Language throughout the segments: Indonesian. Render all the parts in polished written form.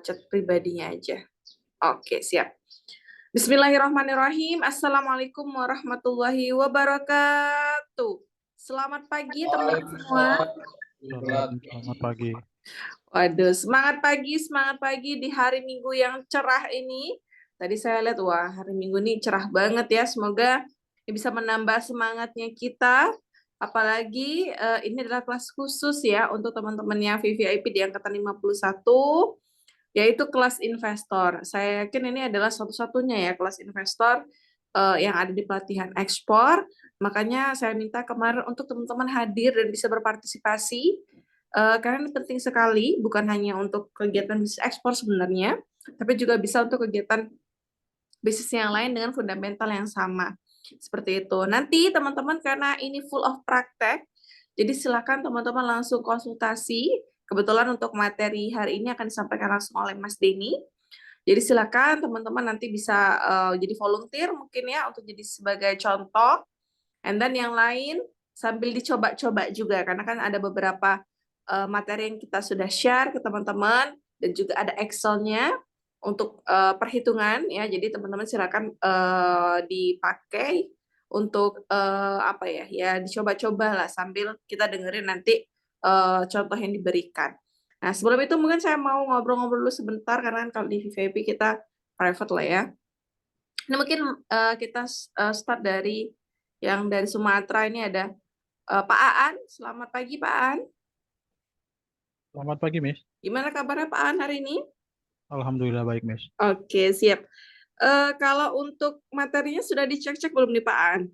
chat pribadinya aja. Oke, siap. Bismillahirrahmanirrahim. Assalamualaikum warahmatullahi wabarakatuh. Selamat pagi teman-teman semua. Selamat pagi. Waduh, semangat pagi di hari Minggu yang cerah ini. Tadi saya lihat, wah hari Minggu ini cerah banget ya. Semoga ini bisa menambah semangatnya kita. Apalagi ini adalah kelas khusus ya untuk teman-temannya VVIP di angkatan 51, yaitu kelas investor. Saya yakin ini adalah satu-satunya ya kelas investor yang ada di pelatihan ekspor. Makanya saya minta kemarin untuk teman-teman hadir dan bisa berpartisipasi. Karena ini penting sekali, bukan hanya untuk kegiatan bisnis ekspor sebenarnya, tapi juga bisa untuk kegiatan bisnis yang lain dengan fundamental yang sama. Seperti itu. Nanti teman-teman karena ini full of praktek, jadi silakan teman-teman langsung konsultasi. Kebetulan untuk materi hari ini akan disampaikan langsung oleh Mas Denny. Jadi silakan teman-teman nanti bisa jadi volunteer mungkin ya untuk jadi sebagai contoh. And then yang lain sambil dicoba-coba juga karena kan ada beberapa materi yang kita sudah share ke teman-teman dan juga ada Excel-nya untuk perhitungan ya. Jadi teman-teman silakan dipakai untuk apa ya? Ya dicoba-coba lah sambil kita dengerin nanti contoh yang diberikan. Nah, sebelum itu mungkin saya mau ngobrol-ngobrol dulu sebentar karena kan kalau di VVIP kita private lah ya. Ini mungkin kita start dari yang dari Sumatera. Ini ada Pak Aan. Selamat pagi Pak Aan. Selamat pagi, Miss. Gimana kabarnya Pak Aan hari ini? Alhamdulillah baik, Miss. Oke, siap. Kalau untuk materinya sudah dicek-cek belum nih Pak Aan?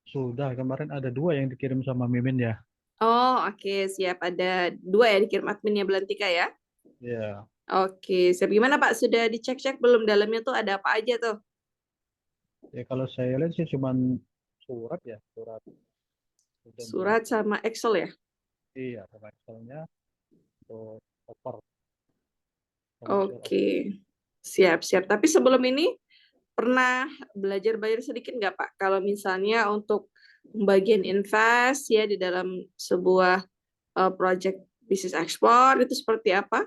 Sudah, kemarin ada 2 yang dikirim sama Mimin ya. Oh, oke, siap. Ada 2 ya dikirim adminnya Belantika ya? Ya, Oke, siap. Gimana Pak? Sudah dicek-cek belum dalamnya tuh ada apa aja tuh? ya kalau saya lihat sih cuman surat ya, surat perjanjian. Surat sama Excel ya? Iya, sama Excelnya, terus over, commercial over. Oke, siap-siap. Tapi sebelum ini pernah belajar sedikit nggak Pak? Kalau misalnya untuk pembagian invest ya di dalam sebuah project bisnis ekspor itu seperti apa?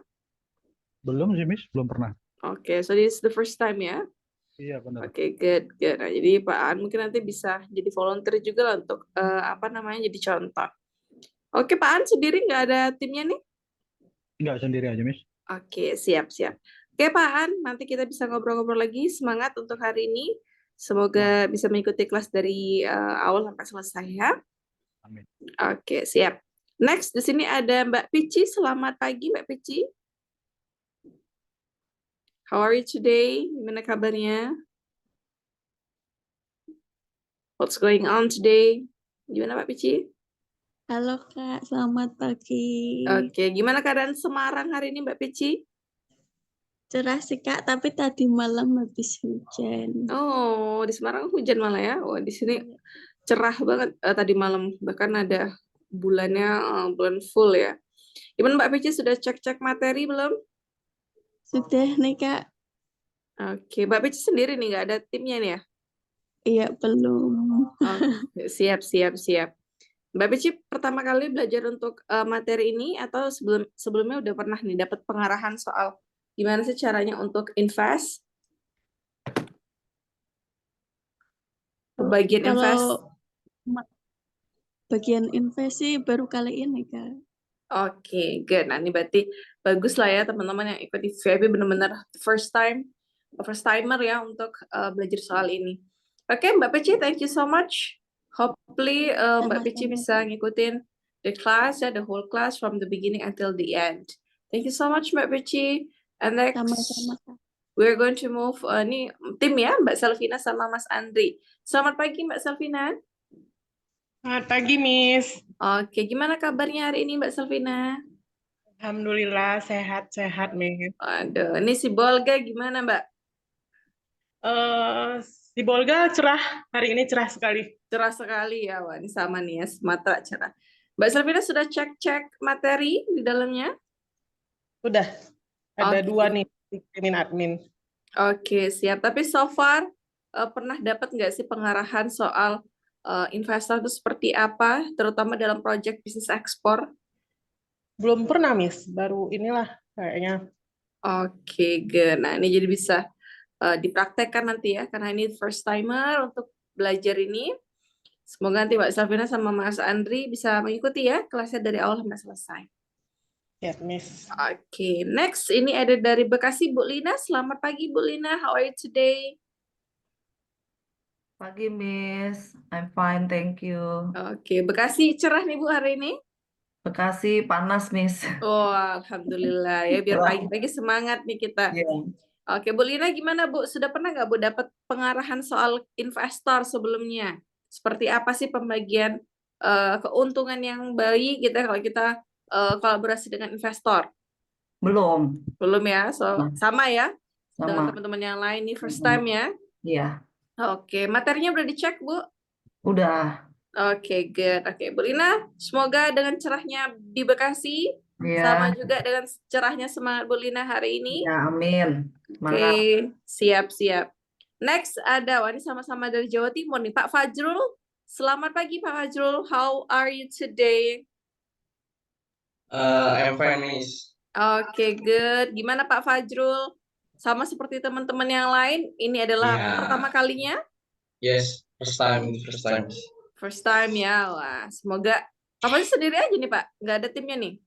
Belum sih, Miss, belum pernah. Oke, so this is the first time ya? Iya, benar. Oke, good. Nah, jadi Pak An mungkin nanti bisa jadi volunteer juga lah untuk apa namanya jadi contoh. Oke, Pak An sendiri nggak ada timnya nih? Enggak, sendiri aja, Miss. Oke, siap-siap. Oke, Pak An, nanti kita bisa ngobrol-ngobrol lagi. Semangat untuk hari ini. Nah, Semoga bisa mengikuti kelas dari awal sampai selesai ya. amin. Oke, siap. Next, di sini ada Mbak Pici. Selamat pagi, Mbak Pici. How are you today? Gimana kabarnya? What's going on today? Gimana, Mbak Pici? Halo Kak, selamat pagi. Oke, gimana keadaan Semarang hari ini, Mbak Pici? Cerah sih Kak, tapi tadi malam habis hujan. Oh, di Semarang hujan malah ya. Wah, di sini cerah banget tadi malam. Bahkan ada bulannya bulan full ya. Gimana Mbak Pici sudah cek-cek materi belum? Sudah nih Kak? Oke, Mbak Pici sendiri nih nggak ada timnya nih ya? Iya, belum. Oke, siap. Mbak Pici pertama kali belajar untuk materi ini atau sebelumnya udah pernah nih dapat pengarahan soal gimana sih caranya untuk invest? Bagian invest? Kalau bagian invest sih baru kali ini Kak. Oke, good. Nah, ini berarti bagus lah ya teman-teman yang ikut di VIP benar-benar first timer ya untuk belajar soal ini. Oke, Mbak Pici, thank you so much. Hopefully Mbak Pici Sama-sama. bisa ngikutin the class ya, the whole class from the beginning until the end. Thank you so much Mbak Pici. And next, Sama-sama Kak. we're going to move ini tim ya, Mbak Selvina sama Mas Andri. Selamat pagi Mbak Selvina. Selamat pagi, Miss. Oke, gimana kabarnya hari ini Mbak Selvina? Alhamdulillah sehat-sehat, Miss. Aduh, ini si Bolga gimana Mbak? Si Bolga cerah, hari ini cerah sekali. Cerah sekali ya, wah ini sama nih ya, Sumatera cerah. Mbak Selvina sudah cek-cek materi di dalamnya? Sudah, ada Oke. 2 nih, dikirimin admin. Oke, siap. Tapi so far, pernah dapat nggak sih pengarahan soal investor itu seperti apa, terutama dalam proyek bisnis ekspor? Belum pernah, Miss. Baru inilah kayaknya Oke, good. Nah, ini jadi bisa dipraktekkan nanti ya, karena ini first timer untuk belajar ini. Semoga nanti Mbak Safina sama Mas Andri bisa mengikuti ya kelasnya dari awal sampai selesai. Ya, Miss. Oke, next ini ada dari Bekasi, Bu Lina. Selamat pagi, Bu Lina. How are you today? Pagi, Miss. I'm fine, thank you. Oke, Bekasi cerah nih Bu hari ini. Bekasi panas, Miss. Oh, alhamdulillah ya, biar pagi-pagi semangat nih kita. Iya. Oke, Bu Lina gimana Bu? Sudah pernah nggak Bu dapat pengarahan soal investor sebelumnya? Seperti apa sih pembagian keuntungan yang baik gitu ya kalau kita kolaborasi dengan investor? Belum. Belum ya? So, sama ya dengan Sama. teman-teman yang lain nih first time ya. Iya. Oke, materinya udah dicek Bu? Udah. Oke, good. Oke, Bu Lina, semoga dengan cerahnya di Bekasi, sama Iya. juga dengan cerahnya semangat Bu Lina hari ini. Ya, amin. Oke, Semangat. siap-siap. Next ada, wah ini sama-sama dari Jawa Timur nih, Pak Fajrul. Selamat pagi Pak Fajrul, how are you today? I'm fine, Miss. Oke, good. Gimana Pak Fajrul? Sama seperti teman-teman yang lain, ini adalah Ya. pertama kalinya? Yes, first time. First time ya, wah semoga. Pak Fajrul sendiri aja nih Pak, nggak ada timnya nih?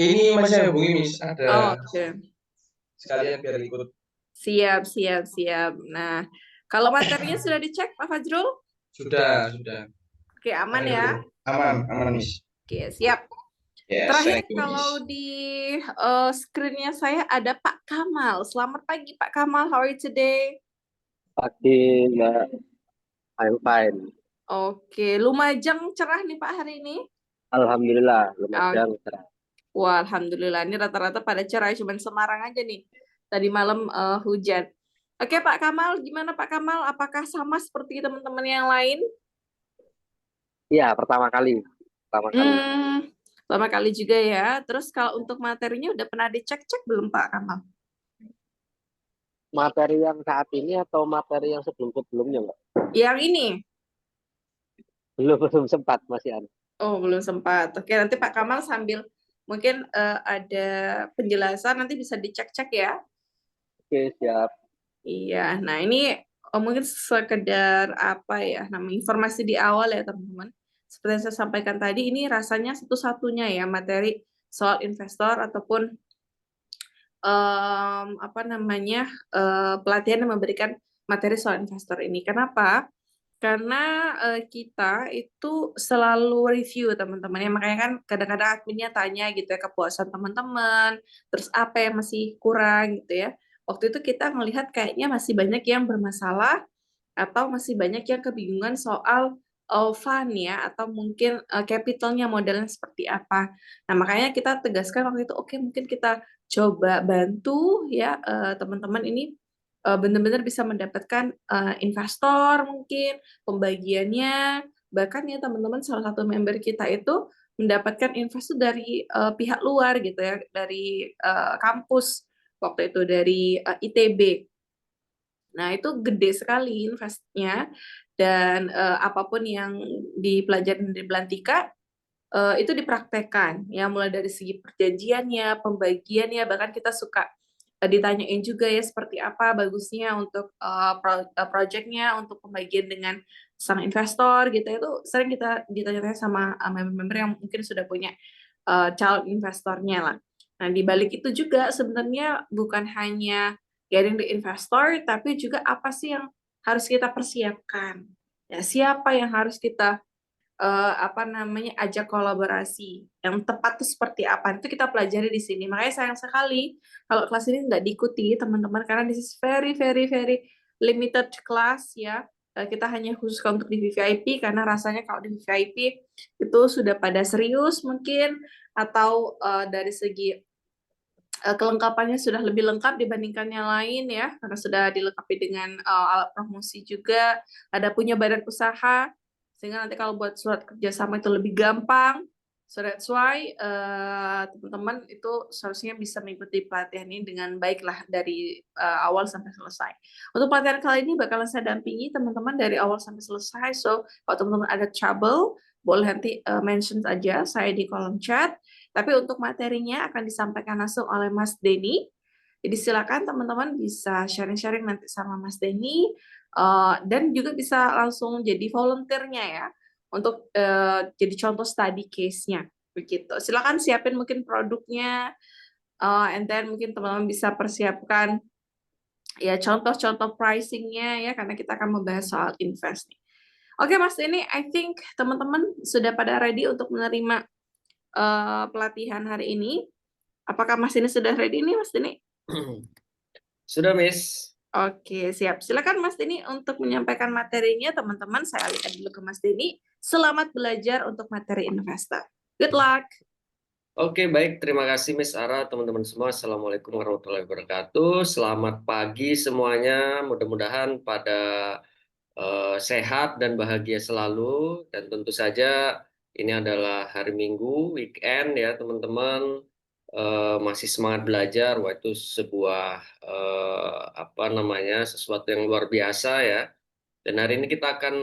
Ini masih hubungi, Miss. Oh, Ada oke. sekalian biar ikut. Siap. Nah, kalau materinya sudah dicek Pak Fajrul? Sudah. Oke, aman ya? Aman, Miss. Oke, siap. Yes, Terakhir thank you, kalau Miss. di screen-nya saya ada Pak Kamal. Selamat pagi Pak Kamal, how are you today? Pagi, Mbak. I'm fine. Oke, Lumajang cerah nih Pak hari ini? Alhamdulillah, Lumajang cerah. Wah, alhamdulillah. Ini rata-rata pada cerah, cuman Semarang aja nih. Tadi malam hujan. Oke Pak Kamal, gimana Pak Kamal? Apakah sama seperti teman-teman yang lain? Iya, pertama kali. Pertama kali juga ya. Terus kalau untuk materinya udah pernah dicek-cek belum Pak Kamal? Materi yang saat ini atau materi yang sebelum-sebelumnya, Mbak? Yang ini? Belum sempat, masih ada. Oh, belum sempat. Oke, nanti Pak Kamal sambil mungkin ada penjelasan nanti bisa dicek-cek ya. Oke, siap. Iya, nah ini mungkin sekedar apa ya, namanya informasi di awal ya teman-teman. Seperti yang saya sampaikan tadi, ini rasanya satu-satunya ya materi soal investor ataupun pelatihan yang memberikan materi soal investor ini. Kenapa? Karena kita itu selalu review teman-teman ya, makanya kan kadang-kadang adminnya tanya gitu ya kepuasan teman-teman, terus apa yang masih kurang gitu ya. Waktu itu kita melihat kayaknya masih banyak yang bermasalah atau masih banyak yang kebingungan soal fund ya, atau mungkin capitalnya modalnya seperti apa. Nah makanya kita tegaskan waktu itu, oke mungkin kita coba bantu ya teman-teman ini benar-benar bisa mendapatkan investor mungkin pembagiannya, bahkan ya teman-teman salah satu member kita itu mendapatkan investor dari pihak luar gitu ya, dari kampus waktu itu dari ITB. Nah itu gede sekali investnya, dan apapun yang dipelajari di Belantika itu dipraktekkan ya, mulai dari segi perjanjiannya, pembagiannya, bahkan kita suka ditanyain juga ya seperti apa bagusnya untuk projectnya, untuk pembagian dengan sang investor gitu, itu sering kita ditanya-tanya sama member-member yang mungkin sudah punya calon investornya lah. Nah di balik itu juga sebenarnya bukan hanya getting the investor, tapi juga apa sih yang harus kita persiapkan ya, siapa yang harus kita ajak kolaborasi yang tepat itu seperti apa, itu kita pelajari di sini. Makanya sayang sekali kalau kelas ini nggak diikuti teman-teman, karena this is very limited class ya. Kita hanya khususkan untuk di VVIP, karena rasanya kalau di VVIP itu sudah pada serius mungkin, atau dari segi kelengkapannya sudah lebih lengkap dibandingkan yang lain ya, karena sudah dilengkapi dengan alat promosi juga, ada punya badan usaha, sehingga nanti kalau buat surat kerjasama itu lebih gampang. So that's why teman-teman itu seharusnya bisa mengikuti pelatihan ini dengan baik lah dari awal sampai selesai. Untuk pelatihan kali ini bakalan saya dampingi teman-teman dari awal sampai selesai. So kalau teman-teman ada trouble, boleh nanti mention aja saya di kolom chat. Tapi untuk materinya akan disampaikan langsung oleh Mas Denny. Jadi silakan teman-teman bisa sharing-sharing nanti sama Mas Denny, dan juga bisa langsung jadi volunteernya ya untuk jadi contoh study case-nya begitu. Silakan siapin mungkin produknya, and then mungkin teman-teman bisa persiapkan ya contoh-contoh pricing-nya ya karena kita akan membahas soal invest nih. Oke Mas Denny, I think teman-teman sudah pada ready untuk menerima pelatihan hari ini. Apakah Mas Denny sudah ready nih Mas Denny? Sudah, Miss. Oke, siap. Silakan Mas Denny untuk menyampaikan materinya, teman-teman. Saya alihkan dulu ke Mas Denny. Selamat belajar untuk materi investor. Good luck. Oke, baik. Terima kasih, Miss Ara. Teman-teman semua, Assalamualaikum warahmatullahi wabarakatuh. Selamat pagi semuanya. Mudah-mudahan pada sehat dan bahagia selalu. Dan tentu saja ini adalah hari Minggu, weekend ya, teman-teman. Masih semangat belajar. Wah, itu sebuah sesuatu yang luar biasa ya. Dan hari ini kita akan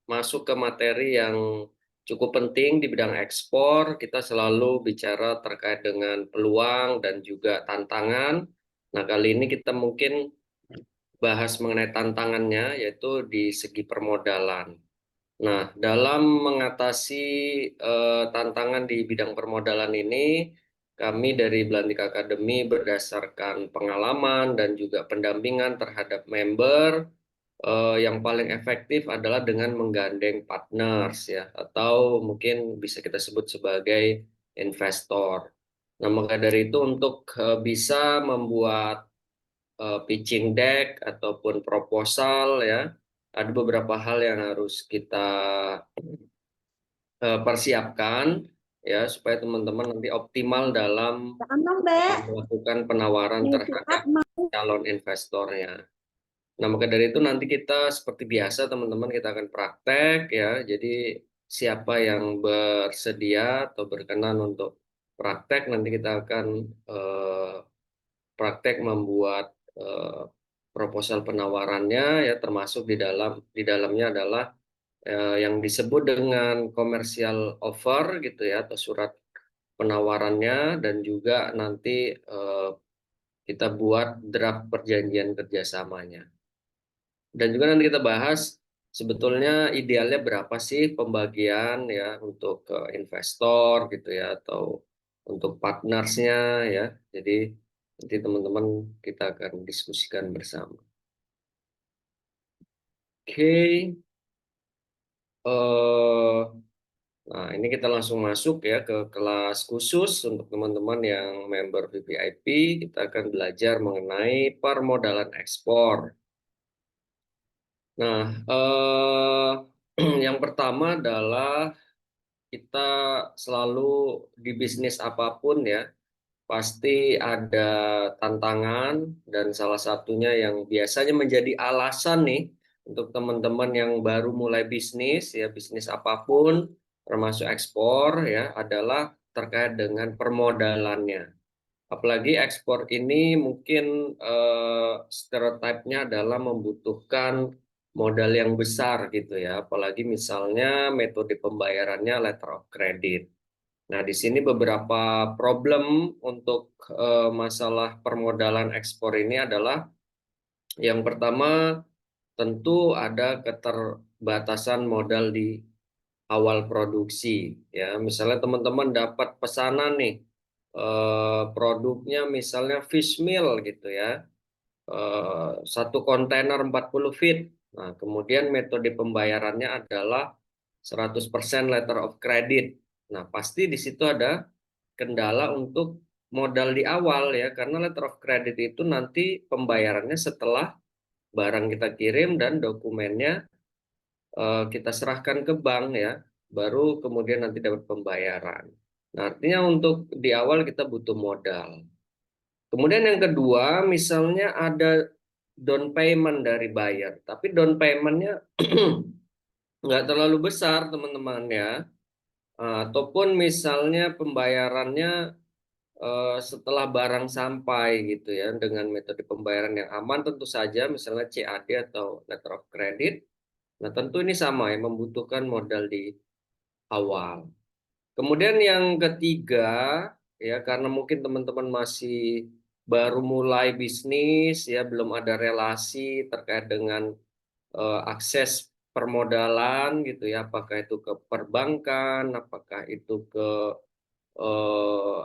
masuk ke materi yang cukup penting di bidang ekspor. Kita selalu bicara terkait dengan peluang dan juga tantangan. Nah, kali ini kita mungkin bahas mengenai tantangannya, yaitu di segi permodalan. Nah, dalam mengatasi tantangan di bidang permodalan ini, kami dari Belantika Academy berdasarkan pengalaman dan juga pendampingan terhadap member, yang paling efektif adalah dengan menggandeng partners ya, atau mungkin bisa kita sebut sebagai investor. Nah, maka dari itu untuk bisa membuat pitching deck ataupun proposal ya, ada beberapa hal yang harus kita persiapkan ya supaya teman-teman nanti optimal dalam melakukan penawaran terhadap calon investornya. Nah, maka dari itu nanti kita seperti biasa teman-teman kita akan praktek ya. Jadi siapa yang bersedia atau berkenan untuk praktek nanti kita akan praktek membuat proposal penawarannya ya, termasuk di dalamnya adalah yang disebut dengan commercial offer gitu ya, atau surat penawarannya, dan juga nanti kita buat draft perjanjian kerjasamanya. Dan juga nanti kita bahas sebetulnya idealnya berapa sih pembagian ya untuk investor gitu ya, atau untuk partnersnya ya. Jadi nanti teman-teman kita akan diskusikan bersama. Oke. Nah, ini kita langsung masuk ya ke kelas khusus untuk teman-teman yang member VVIP. Kita akan belajar mengenai permodalan ekspor. Nah, yang pertama adalah kita selalu di bisnis apapun ya, pasti ada tantangan, dan salah satunya yang biasanya menjadi alasan nih untuk teman-teman yang baru mulai bisnis ya, bisnis apapun termasuk ekspor ya, adalah terkait dengan permodalannya. Apalagi ekspor ini mungkin stereotipnya adalah membutuhkan modal yang besar gitu ya, apalagi misalnya metode pembayarannya letter of credit. Nah, di sini beberapa problem untuk masalah permodalan ekspor ini adalah yang pertama tentu ada keterbatasan modal di awal produksi ya. Misalnya teman-teman dapat pesanan nih, produknya misalnya fish meal gitu ya, satu kontainer 40 feet. Nah, kemudian metode pembayarannya adalah 100% letter of credit. Nah, pasti di situ ada kendala untuk modal di awal ya, karena letter of credit itu nanti pembayarannya setelah barang kita kirim dan dokumennya kita serahkan ke bank ya, baru kemudian nanti dapat pembayaran. Nah, artinya untuk di awal kita butuh modal. Kemudian yang kedua, misalnya ada down payment dari buyer, tapi down paymentnya nggak terlalu besar teman-teman ya, ataupun misalnya pembayarannya setelah barang sampai gitu ya, dengan metode pembayaran yang aman tentu saja, misalnya CAD atau letter of credit. Nah, tentu ini sama ya, membutuhkan modal di awal. Kemudian yang ketiga ya, karena mungkin teman-teman masih baru mulai bisnis ya, belum ada relasi terkait dengan akses permodalan gitu ya, apakah itu ke perbankan, apakah itu ke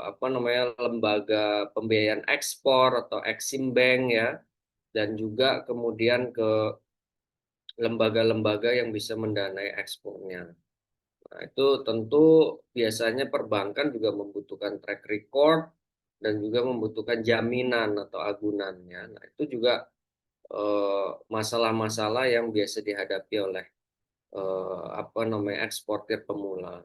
apa namanya, lembaga pembiayaan ekspor atau Exim Bank ya, dan juga kemudian ke lembaga-lembaga yang bisa mendanai ekspornya. Nah, itu tentu biasanya perbankan juga membutuhkan track record dan juga membutuhkan jaminan atau agunannya. Nah, itu juga masalah-masalah yang biasa dihadapi oleh apa namanya, eksportir pemula.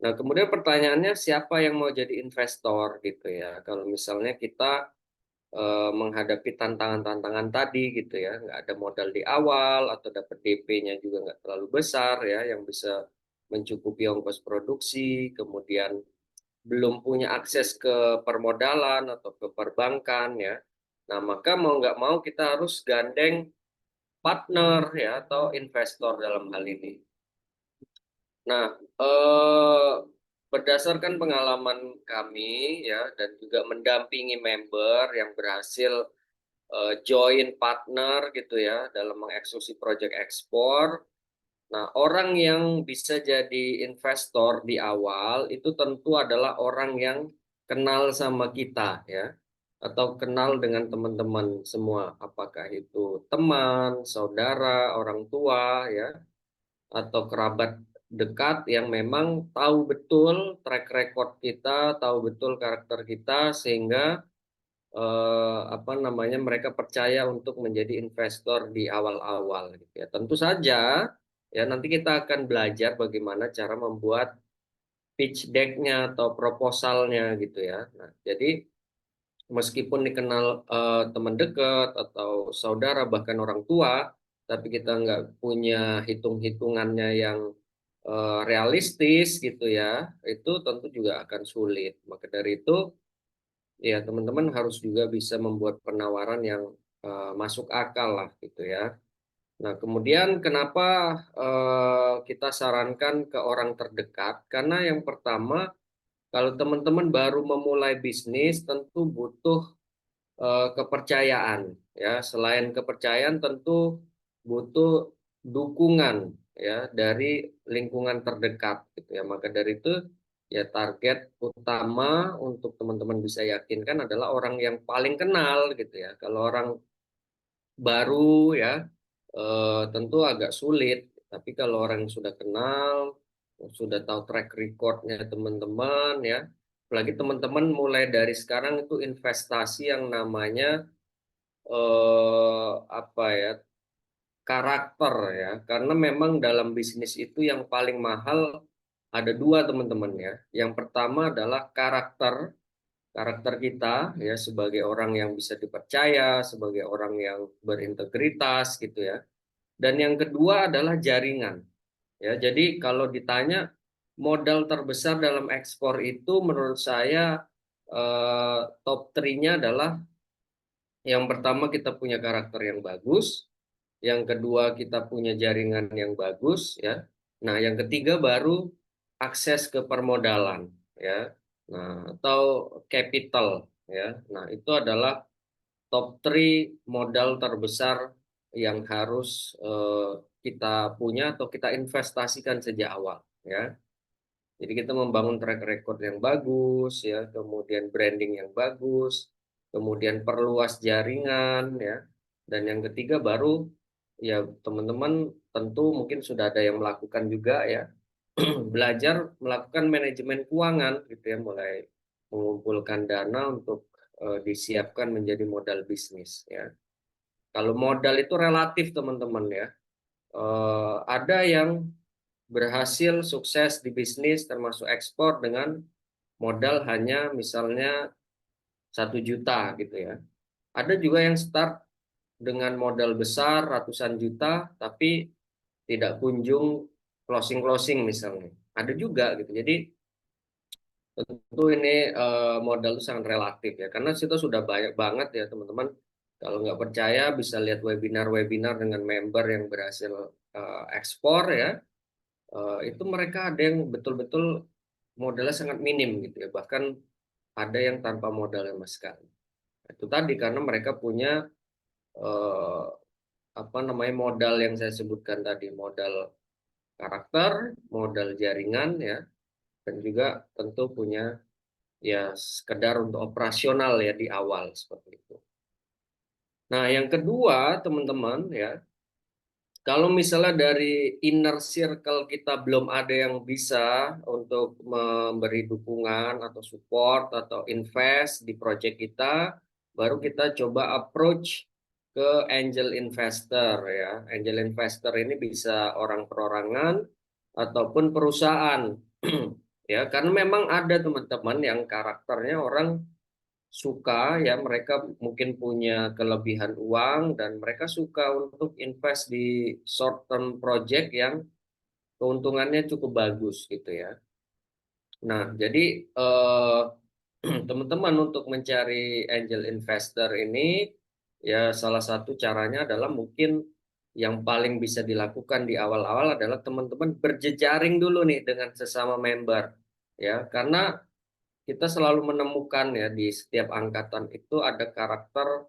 Nah, kemudian pertanyaannya siapa yang mau jadi investor gitu ya? Kalau misalnya kita menghadapi tantangan-tantangan tadi gitu ya, nggak ada modal di awal atau dapat DP-nya juga nggak terlalu besar ya, yang bisa mencukupi ongkos produksi, kemudian belum punya akses ke permodalan atau ke perbankan ya. Nah, maka mau nggak mau kita harus gandeng partner ya atau investor dalam hal ini. Nah, berdasarkan pengalaman kami ya dan juga mendampingi member yang berhasil join partner gitu ya dalam mengeksekusi proyek ekspor. Nah, orang yang bisa jadi investor di awal itu tentu adalah orang yang kenal sama kita ya, atau kenal dengan teman-teman semua, apakah itu teman, saudara, orang tua ya, atau kerabat dekat yang memang tahu betul track record kita, tahu betul karakter kita, sehingga apa namanya, mereka percaya untuk menjadi investor di awal-awal gitu ya. Tentu saja ya nanti kita akan belajar bagaimana cara membuat pitch deck-nya atau proposalnya gitu ya. Nah, jadi meskipun dikenal teman dekat atau saudara bahkan orang tua, tapi kita nggak punya hitung-hitungannya yang realistis gitu ya, itu tentu juga akan sulit. Maka dari itu ya teman-teman harus juga bisa membuat penawaran yang masuk akal lah gitu ya. Nah, kemudian kenapa kita sarankan ke orang terdekat? Karena yang pertama, kalau teman-teman baru memulai bisnis tentu butuh kepercayaan ya. Selain kepercayaan tentu butuh dukungan ya dari lingkungan terdekat gitu ya. Maka dari itu ya target utama untuk teman-teman bisa yakinkan adalah orang yang paling kenal gitu ya. Kalau orang baru ya tentu agak sulit, tapi kalau orang yang sudah kenal, sudah tahu track recordnya teman-teman ya, apalagi teman-teman mulai dari sekarang itu investasi yang namanya apa ya, karakter ya, karena memang dalam bisnis itu yang paling mahal ada dua teman-teman ya. Yang pertama adalah karakter kita ya sebagai orang yang bisa dipercaya, sebagai orang yang berintegritas gitu ya. Dan yang kedua adalah jaringan. Ya, jadi kalau ditanya modal terbesar dalam ekspor itu menurut saya top 3-nya adalah yang pertama kita punya karakter yang bagus, yang kedua kita punya jaringan yang bagus ya. Nah, yang ketiga baru akses ke permodalan ya. Nah, atau capital ya. Nah, itu adalah top 3 modal terbesar yang harus kita punya atau kita investasikan sejak awal ya. Jadi kita membangun track record yang bagus ya, kemudian branding yang bagus, kemudian perluas jaringan ya. Dan yang ketiga baru ya teman-teman tentu mungkin sudah ada yang melakukan juga ya, belajar melakukan manajemen keuangan gitu ya, mulai mengumpulkan dana untuk disiapkan menjadi modal bisnis ya. Kalau modal itu relatif teman-teman ya. Ada yang berhasil sukses di bisnis termasuk ekspor dengan modal hanya misalnya 1 juta gitu ya. Ada juga yang start dengan modal besar ratusan juta tapi tidak kunjung closing misalnya. Ada juga gitu. Jadi tentu ini modal itu sangat relatif ya, karena situ sudah banyak banget ya teman-teman. Kalau nggak percaya bisa lihat webinar-webinar dengan member yang berhasil ekspor ya. Itu mereka ada yang betul-betul modalnya sangat minim gitu ya, bahkan ada yang tanpa modal sama sekali. itu tadi karena mereka punya modal yang saya sebutkan tadi, modal karakter, modal jaringan ya, dan juga tentu punya ya sekedar untuk operasional ya di awal seperti itu. Nah, yang kedua teman-teman ya, kalau misalnya dari inner circle kita belum ada yang bisa untuk memberi dukungan atau support atau invest di project kita, baru kita coba approach ke angel investor ya. Angel investor ini bisa orang perorangan ataupun perusahaan. Ya, karena memang ada teman-teman yang karakternya orang suka ya, mereka mungkin punya kelebihan uang dan mereka suka untuk invest di short term project yang keuntungannya cukup bagus gitu ya. Nah, jadi teman-teman untuk mencari angel investor ini ya salah satu caranya adalah mungkin yang paling bisa dilakukan di awal-awal adalah teman-teman berjejaring dulu nih dengan sesama member ya, karena kita selalu menemukan ya di setiap angkatan itu ada karakter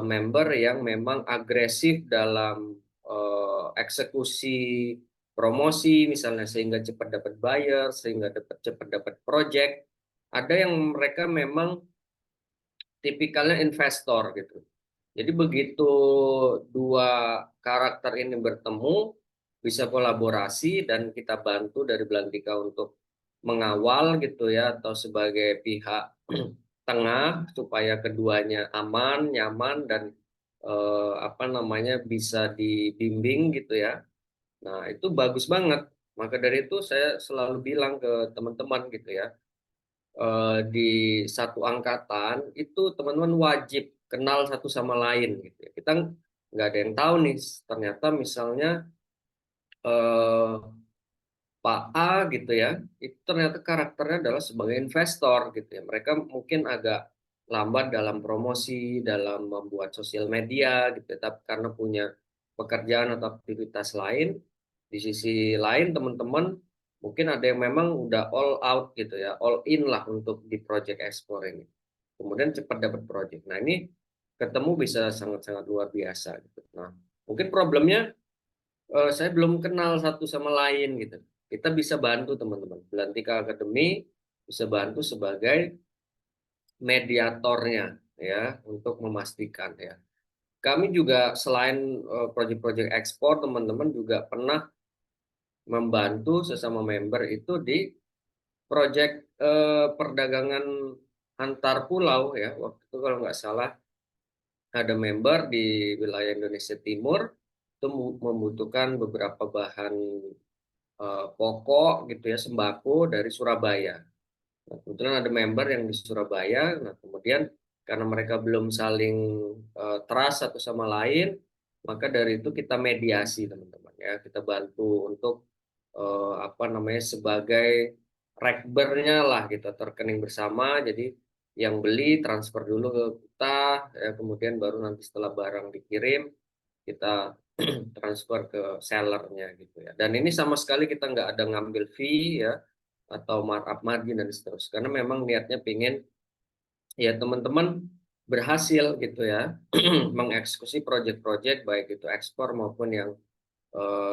member yang memang agresif dalam eksekusi promosi misalnya, sehingga cepat dapat buyer, sehingga cepat dapat project. Ada yang mereka memang tipikalnya investor gitu. Jadi begitu dua karakter ini bertemu, bisa kolaborasi dan kita bantu dari Belantika untuk mengawal gitu ya, atau sebagai pihak tengah supaya keduanya aman, nyaman dan bisa dibimbing gitu ya. Nah, itu bagus banget. Maka dari itu saya selalu bilang ke teman-teman gitu ya, di satu angkatan itu teman-teman wajib kenal satu sama lain gitu ya. Kita nggak ada yang tahu nih, ternyata misalnya eh, Pak A gitu ya, itu ternyata karakternya adalah sebagai investor gitu ya. Mereka mungkin agak lambat dalam promosi, dalam membuat sosial media gitu ya, tapi karena punya pekerjaan atau aktivitas lain, di sisi lain teman-teman mungkin ada yang memang udah all out gitu ya, all in lah untuk di project ekspor ini. Kemudian cepat dapat project. Nah, ini ketemu bisa sangat-sangat luar biasa gitu. Nah, mungkin problemnya saya belum kenal satu sama lain gitu. Kita bisa bantu teman-teman. Belantika Academy bisa bantu sebagai mediatornya ya, untuk memastikan ya. Kami juga selain proyek-proyek ekspor, teman-teman juga pernah membantu sesama member itu di proyek perdagangan antar pulau ya. Waktu itu kalau nggak salah ada member di wilayah Indonesia Timur itu membutuhkan beberapa bahan pokok gitu ya, sembako dari Surabaya. Nah, kebetulan ada member yang di Surabaya. Nah, kemudian karena mereka belum saling trust satu sama lain, maka dari itu kita mediasi teman-teman ya, kita bantu untuk sebagai rekbernya lah gitu, rekening bersama. Jadi yang beli transfer dulu ke kita ya, kemudian baru nanti setelah barang dikirim kita transfer ke sellernya gitu ya. Dan ini sama sekali kita nggak ada ngambil fee ya atau markup margin dan seterusnya, karena memang niatnya pengen ya teman-teman berhasil gitu ya mengeksekusi proyek-proyek baik itu ekspor maupun yang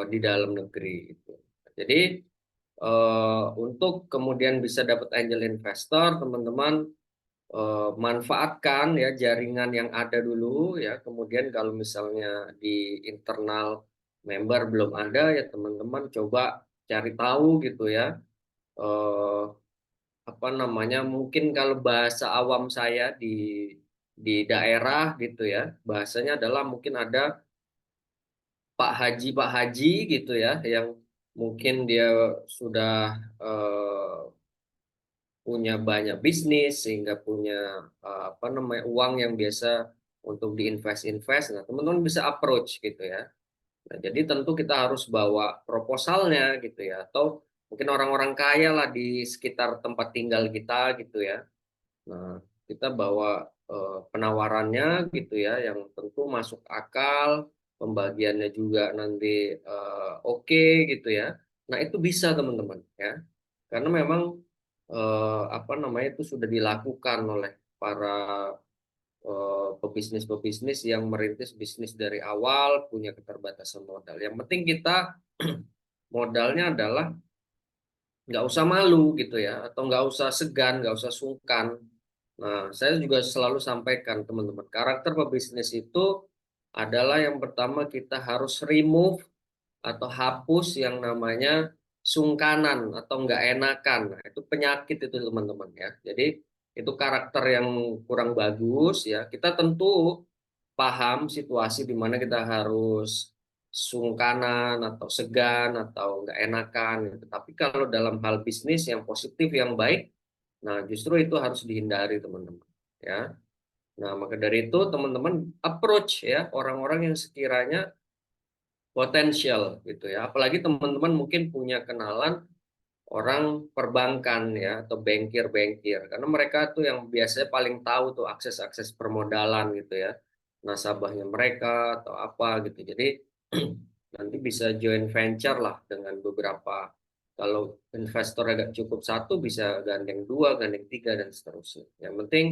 di dalam negeri gitu. Jadi untuk kemudian bisa dapat angel investor, teman-teman manfaatkan ya jaringan yang ada dulu ya. Kemudian kalau misalnya di internal member belum ada ya, teman-teman coba cari tahu gitu ya, mungkin kalau bahasa awam saya di daerah gitu ya, bahasanya adalah mungkin ada Pak Haji gitu ya, yang mungkin dia sudah punya banyak bisnis sehingga punya uang yang biasa untuk diinvest. Nah, teman-teman bisa approach gitu ya. Nah, jadi tentu kita harus bawa proposalnya gitu ya, atau mungkin orang-orang kaya lah di sekitar tempat tinggal kita gitu ya. Nah, kita bawa penawarannya gitu ya, yang tentu masuk akal, pembagiannya juga nanti oke gitu ya. Nah, itu bisa teman-teman ya, karena memang itu sudah dilakukan oleh para pebisnis-pebisnis yang merintis bisnis dari awal, punya keterbatasan modal. Yang penting kita modalnya adalah nggak usah malu gitu ya, atau nggak usah segan, nggak usah sungkan. Nah, saya juga selalu sampaikan teman-teman, karakter pebisnis itu adalah yang pertama kita harus remove atau hapus yang namanya sungkanan atau nggak enakan. Nah, itu penyakit itu teman-teman ya. Jadi itu karakter yang kurang bagus ya. Kita tentu paham situasi di mana kita harus sungkanan atau segan atau nggak enakan gitu. Tapi kalau dalam hal bisnis yang positif yang baik, nah justru itu harus dihindari teman-teman ya. Nah maka dari itu teman-teman approach ya orang-orang yang sekiranya potensial gitu ya. Apalagi teman-teman mungkin punya kenalan orang perbankan ya atau bankir-bankir karena mereka tuh yang biasanya paling tahu tuh akses-akses permodalan gitu ya, nasabahnya mereka atau apa gitu. Jadi nanti bisa joint venture lah dengan beberapa, kalau investor agak cukup satu bisa gandeng dua, gandeng tiga dan seterusnya. Yang penting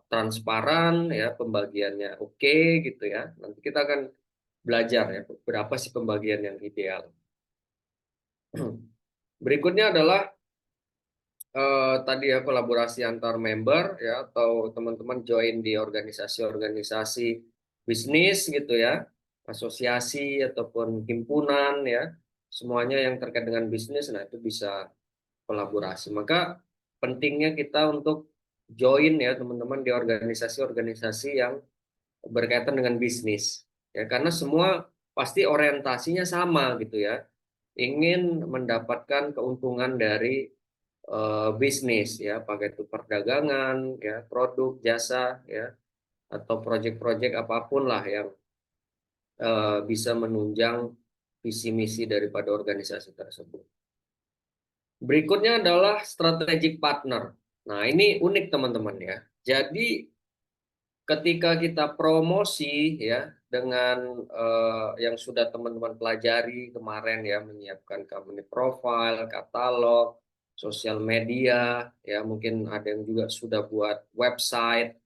transparan ya, pembagiannya oke gitu ya. Nanti kita akan belajar ya berapa sih pembagian yang ideal. Berikutnya adalah tadi ya kolaborasi antar member ya atau teman-teman join di organisasi-organisasi bisnis gitu ya, asosiasi ataupun himpunan ya, semuanya yang terkait dengan bisnis, nah itu bisa kolaborasi. Maka pentingnya kita untuk join ya teman-teman di organisasi-organisasi yang berkaitan dengan bisnis ya, karena semua pasti orientasinya sama gitu ya, ingin mendapatkan keuntungan dari bisnis ya, pakai itu perdagangan ya, produk jasa ya, atau proyek-proyek apapun lah yang bisa menunjang visi misi daripada organisasi tersebut. Berikutnya adalah strategic partner. Nah ini unik teman-teman ya. Jadi ketika kita promosi ya dengan yang sudah teman-teman pelajari kemarin ya, menyiapkan company profile, katalog, sosial media ya, mungkin ada yang juga sudah buat website.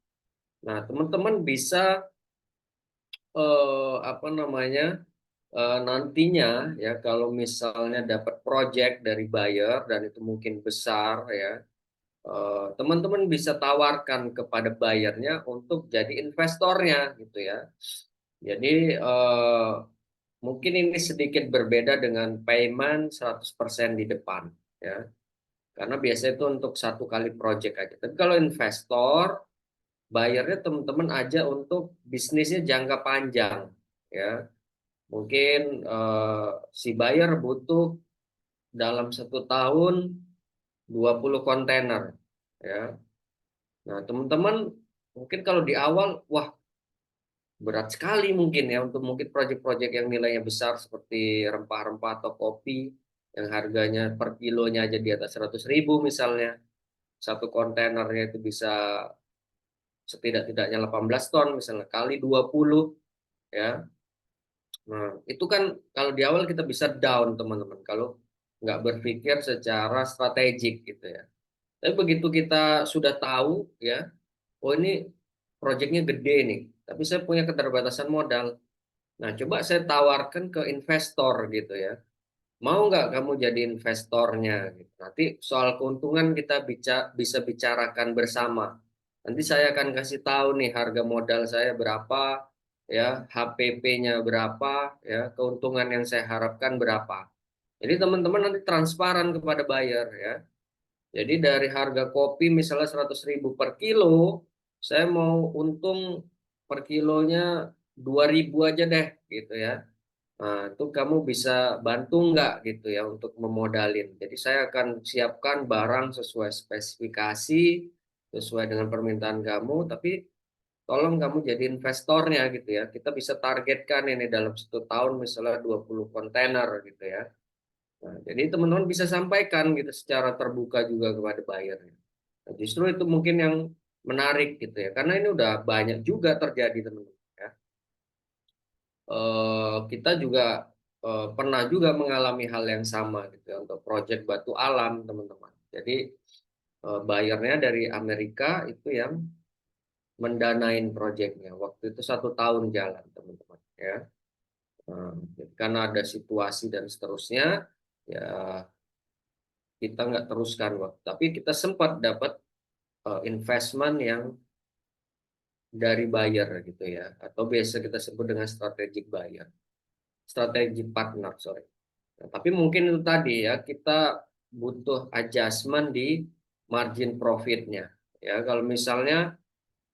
Nah, teman-teman bisa apa namanya nantinya ya kalau misalnya dapat project dari buyer dan itu mungkin besar ya, teman-teman bisa tawarkan kepada buyernya untuk jadi investornya gitu ya. Jadi mungkin ini sedikit berbeda dengan payment 100% di depan ya. Karena biasanya itu untuk satu kali project aja. Tapi kalau investor, bayarnya teman-teman aja untuk bisnisnya jangka panjang ya. Mungkin si buyer butuh dalam 1 tahun 20 kontainer ya. Nah, teman-teman mungkin kalau di awal wah berat sekali mungkin ya untuk mungkin proyek-proyek yang nilainya besar seperti rempah-rempah atau kopi yang harganya per kilonya aja di atas 100.000 misalnya. Satu kontainernya itu bisa setidak-tidaknya 18 ton misalnya kali 20 ya. Nah, itu kan kalau di awal kita bisa down teman-teman kalau nggak berpikir secara strategik gitu ya. Tapi begitu kita sudah tahu ya, oh ini proyeknya gede nih, tapi saya punya keterbatasan modal. Nah, coba saya tawarkan ke investor gitu ya. Mau nggak kamu jadi investornya? Gitu. Nanti soal keuntungan kita bisa bicarakan bersama. Nanti saya akan kasih tahu nih harga modal saya berapa, ya HPP-nya berapa, ya keuntungan yang saya harapkan berapa. Jadi teman-teman nanti transparan kepada buyer ya. Jadi dari harga kopi misalnya 100.000 per kilo, saya mau untung per kilonya 2.000 aja deh gitu ya. Nah, itu kamu bisa bantu nggak gitu ya untuk memodalin. Jadi saya akan siapkan barang sesuai spesifikasi, sesuai dengan permintaan kamu, tapi tolong kamu jadi investornya gitu ya. Kita bisa targetkan ini dalam 1 tahun misalnya 20 kontainer gitu ya. Nah, jadi teman-teman bisa sampaikan gitu secara terbuka juga kepada buyer. Nah, justru itu mungkin yang menarik gitu ya, karena ini udah banyak juga terjadi teman-teman ya. Kita juga pernah juga mengalami hal yang sama gitu ya, untuk proyek Batu Alam teman-teman. Jadi bayarnya dari Amerika itu yang mendanain proyeknya. Waktu itu 1 tahun jalan, teman-teman, ya. Karena ada situasi dan seterusnya, ya kita nggak teruskan waktu. Tapi kita sempat dapat investment yang dari buyer gitu ya, atau biasa kita sebut dengan strategic buyer, strategic partner, sorry. Nah, tapi mungkin itu tadi ya, kita butuh adjustment di margin profitnya. Ya, kalau misalnya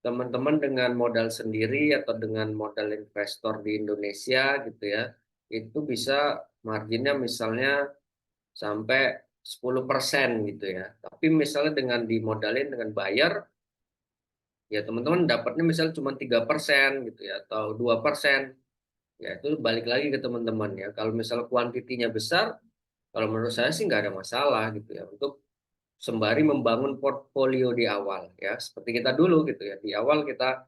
teman-teman dengan modal sendiri atau dengan modal investor di Indonesia gitu ya, itu bisa marginnya misalnya sampai 10% gitu ya. Tapi misalnya dengan dimodalin dengan buyer, ya teman-teman dapatnya misalnya cuma 3% gitu ya, atau 2%. Ya itu balik lagi ke teman-teman ya. Kalau misalnya kuantitinya besar, kalau menurut saya sih nggak ada masalah gitu ya, untuk sembari membangun portfolio di awal ya. Seperti kita dulu gitu ya. Di awal kita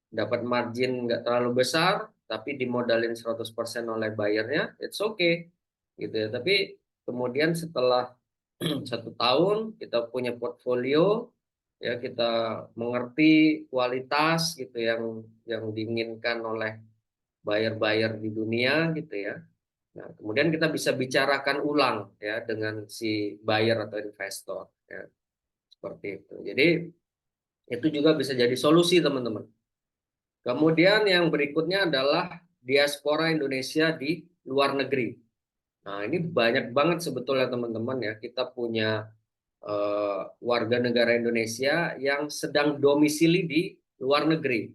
dapat margin nggak terlalu besar, tapi dimodalin 100% oleh buyernya, it's okay gitu ya. Tapi kemudian setelah 1 tahun kita punya portfolio, ya kita mengerti kualitas gitu yang diinginkan oleh buyer-buyer di dunia gitu ya. Nah, kemudian kita bisa bicarakan ulang ya dengan si buyer atau investor ya. Seperti itu. Jadi itu juga bisa jadi solusi, teman-teman. Kemudian yang berikutnya adalah diaspora Indonesia di luar negeri. Nah, ini banyak banget sebetulnya, teman-teman ya. Kita punya warga negara Indonesia yang sedang domisili di luar negeri.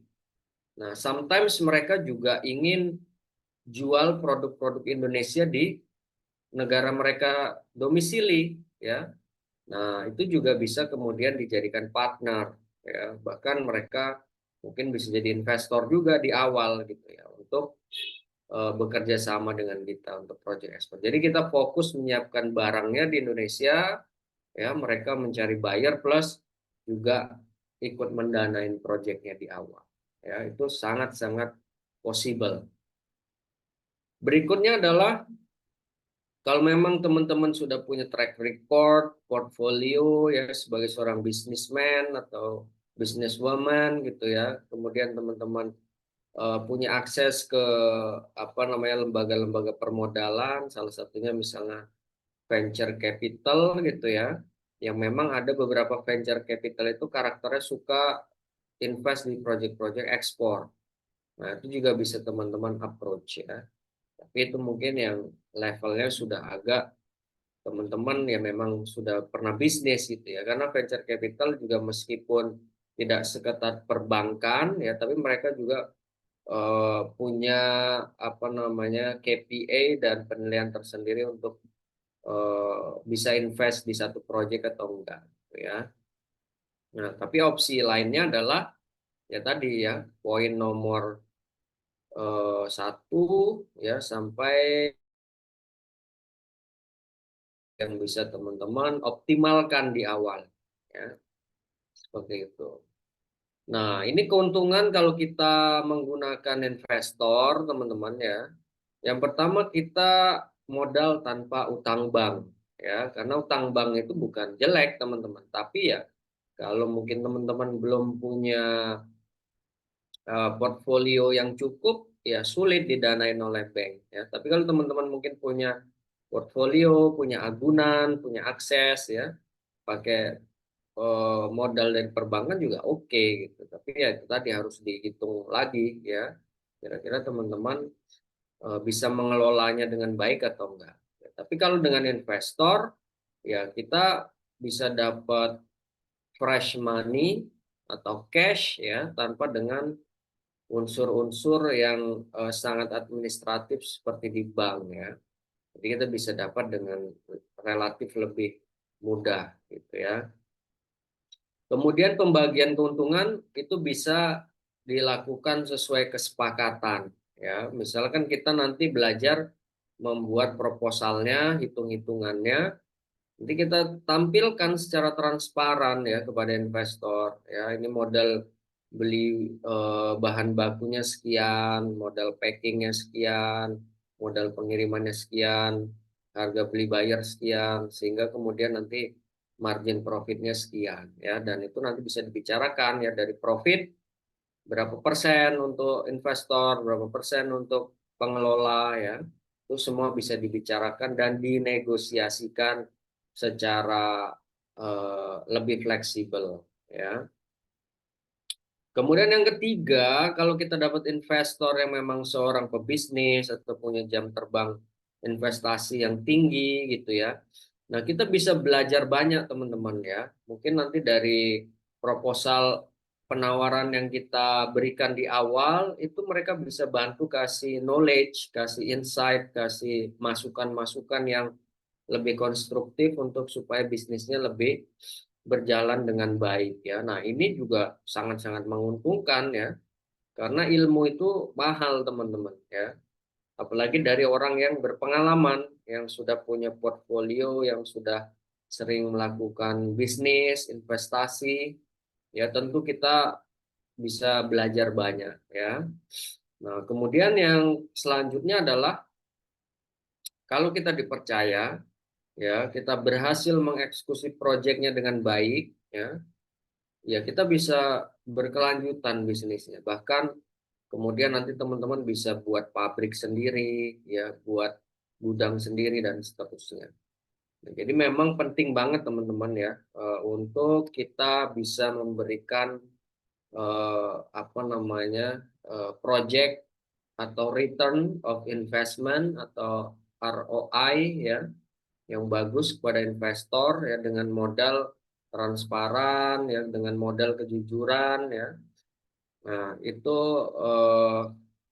Nah, sometimes mereka juga ingin jual produk-produk Indonesia di negara mereka domisili, ya. Nah, itu juga bisa kemudian dijadikan partner, ya. Bahkan mereka mungkin bisa jadi investor juga di awal gitu ya, untuk bekerja sama dengan kita untuk proyek ekspor. Jadi kita fokus menyiapkan barangnya di Indonesia, ya, mereka mencari buyer plus juga ikut mendanain proyeknya di awal. Ya, itu sangat-sangat possible. Berikutnya adalah kalau memang teman-teman sudah punya track record, portfolio ya sebagai seorang businessman atau businesswoman gitu ya, kemudian teman-teman punya akses ke lembaga-lembaga permodalan, salah satunya misalnya venture capital gitu ya, yang memang ada beberapa venture capital itu karakternya suka invest di project-project ekspor. Nah, itu juga bisa teman-teman approach ya. Tapi itu mungkin yang levelnya sudah agak teman-teman ya memang sudah pernah bisnis gitu ya. Karena venture capital juga meskipun tidak seketat perbankan ya, tapi mereka juga punya KPI dan penilaian tersendiri untuk bisa invest di satu proyek atau enggak gitu ya. Nah, tapi opsi lainnya adalah ya tadi ya, poin nomor 1 ya sampai yang bisa teman-teman optimalkan di awal ya, seperti itu. Nah, ini keuntungan kalau kita menggunakan investor, teman-teman ya. Yang pertama, kita modal tanpa utang bank ya, karena utang bank itu bukan jelek, teman-teman, tapi ya kalau mungkin teman-teman belum punya portfolio yang cukup, ya sulit didanain oleh bank ya. Tapi kalau teman-teman mungkin punya portfolio, punya agunan, punya akses ya, pakai modal dari perbankan juga oke gitu. Tapi ya itu tadi harus dihitung lagi ya. Kira-kira teman-teman bisa mengelolanya dengan baik atau enggak. Ya, tapi kalau dengan investor, ya kita bisa dapat fresh money atau cash ya, tanpa dengan unsur-unsur yang sangat administratif seperti di bank ya. Jadi kita bisa dapat dengan relatif lebih mudah gitu ya. Kemudian pembagian keuntungan itu bisa dilakukan sesuai kesepakatan ya. Misalkan kita nanti belajar membuat proposalnya, hitung-hitungannya, nanti kita tampilkan secara transparan ya kepada investor ya. Ini modal beli bahan bakunya sekian, modal packingnya sekian, modal pengirimannya sekian, harga beli buyer sekian, sehingga kemudian nanti margin profitnya sekian ya, dan itu nanti bisa dibicarakan ya dari profit berapa persen untuk investor, berapa persen untuk pengelola ya. Itu semua bisa dibicarakan dan dinegosiasikan secara lebih fleksibel ya. Kemudian yang ketiga, kalau kita dapat investor yang memang seorang pebisnis atau punya jam terbang investasi yang tinggi gitu ya. Nah, kita bisa belajar banyak teman-teman ya. Mungkin nanti dari proposal penawaran yang kita berikan di awal itu mereka bisa bantu kasih knowledge, kasih insight, kasih masukan-masukan yang lebih konstruktif untuk supaya bisnisnya lebih berjalan dengan baik ya. Nah, ini juga sangat-sangat menguntungkan ya, karena ilmu itu mahal teman-teman ya. Apalagi dari orang yang berpengalaman, yang sudah punya portfolio, yang sudah sering melakukan bisnis, investasi, ya tentu kita bisa belajar banyak ya. Nah, kemudian yang selanjutnya adalah kalau kita dipercaya, ya kita berhasil mengeksekusi proyeknya dengan baik, ya kita bisa berkelanjutan bisnisnya. Bahkan kemudian nanti teman-teman bisa buat pabrik sendiri, ya buat gudang sendiri dan seterusnya. Nah, jadi memang penting banget teman-teman ya untuk kita bisa memberikan apa namanya project atau return of investment atau ROI ya yang bagus kepada investor ya dengan modal transparan ya dengan modal kejujuran ya. Nah, itu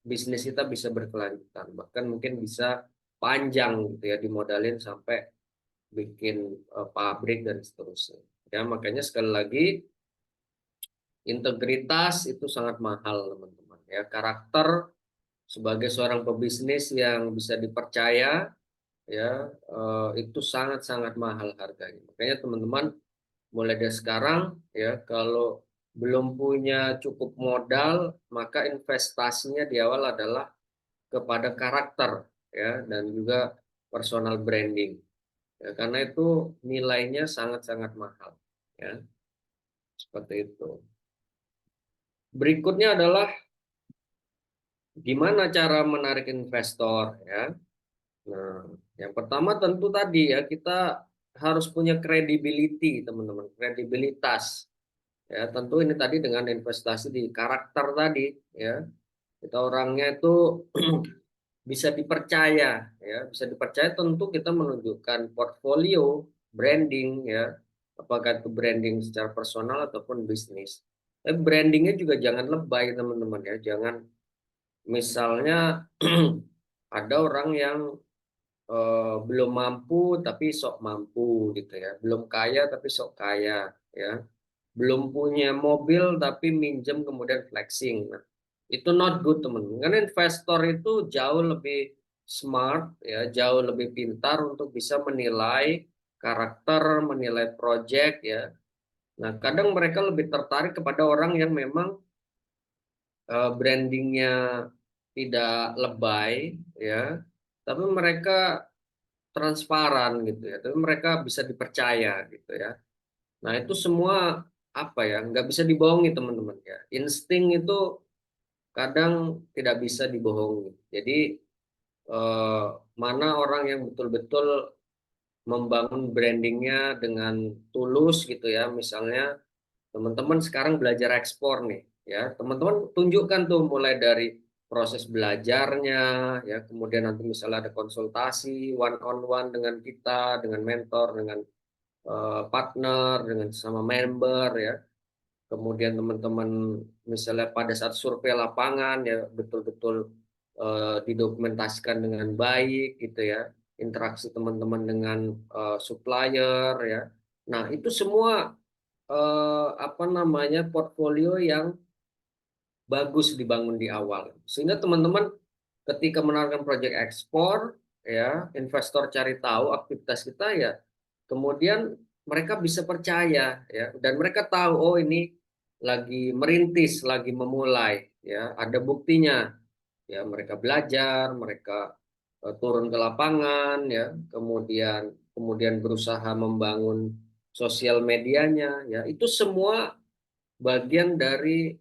bisnis kita bisa berkelanjutan bahkan mungkin bisa panjang gitu ya dimodalin sampai bikin pabrik dan seterusnya. Ya, makanya sekali lagi integritas itu sangat mahal teman-teman ya. Karakter sebagai seorang pebisnis yang bisa dipercaya ya itu sangat-sangat mahal harganya. Makanya teman-teman mulai dari sekarang ya kalau belum punya cukup modal maka investasinya di awal adalah kepada karakter ya dan juga personal branding. Ya, karena itu nilainya sangat-sangat mahal ya. Seperti itu. Berikutnya adalah gimana cara menarik investor ya. Nah, yang pertama tentu tadi ya kita harus punya credibility teman-teman, kredibilitas. Ya, tentu ini tadi dengan investasi di karakter tadi ya. Kita orangnya itu bisa dipercaya ya, bisa dipercaya tentu kita menunjukkan portfolio, branding ya. Apakah itu branding secara personal ataupun bisnis. Tapi brandingnya juga jangan lebay teman-teman ya, jangan misalnya ada orang yang belum mampu tapi sok mampu gitu ya, belum kaya tapi sok kaya ya, belum punya mobil tapi minjem kemudian flexing. Nah, itu not good teman-teman. Karena investor itu jauh lebih smart ya, jauh lebih pintar untuk bisa menilai karakter, menilai project ya. Nah, kadang mereka lebih tertarik kepada orang yang memang brandingnya tidak lebay ya, tapi mereka transparan gitu ya, tapi mereka bisa dipercaya gitu ya. Nah itu semua apa ya, nggak bisa dibohongi teman-teman ya. Insting itu kadang tidak bisa dibohongi. Jadi mana orang yang betul-betul membangun brandingnya dengan tulus gitu ya. Misalnya teman-teman sekarang belajar ekspor nih ya, teman-teman tunjukkan tuh mulai dari proses belajarnya ya, kemudian nanti misalnya ada konsultasi one on one dengan kita, dengan mentor, dengan partner, dengan sama member ya. Kemudian teman-teman misalnya pada saat survei lapangan ya betul-betul didokumentasikan dengan baik gitu ya, interaksi teman-teman dengan supplier ya. Nah itu semua apa namanya portfolio yang bagus dibangun di awal sehingga teman-teman ketika menawarkan proyek ekspor ya investor cari tahu aktivitas kita ya kemudian mereka bisa percaya ya dan mereka tahu oh ini lagi merintis lagi memulai ya ada buktinya ya mereka belajar mereka turun ke lapangan ya kemudian berusaha membangun sosial medianya ya itu semua bagian dari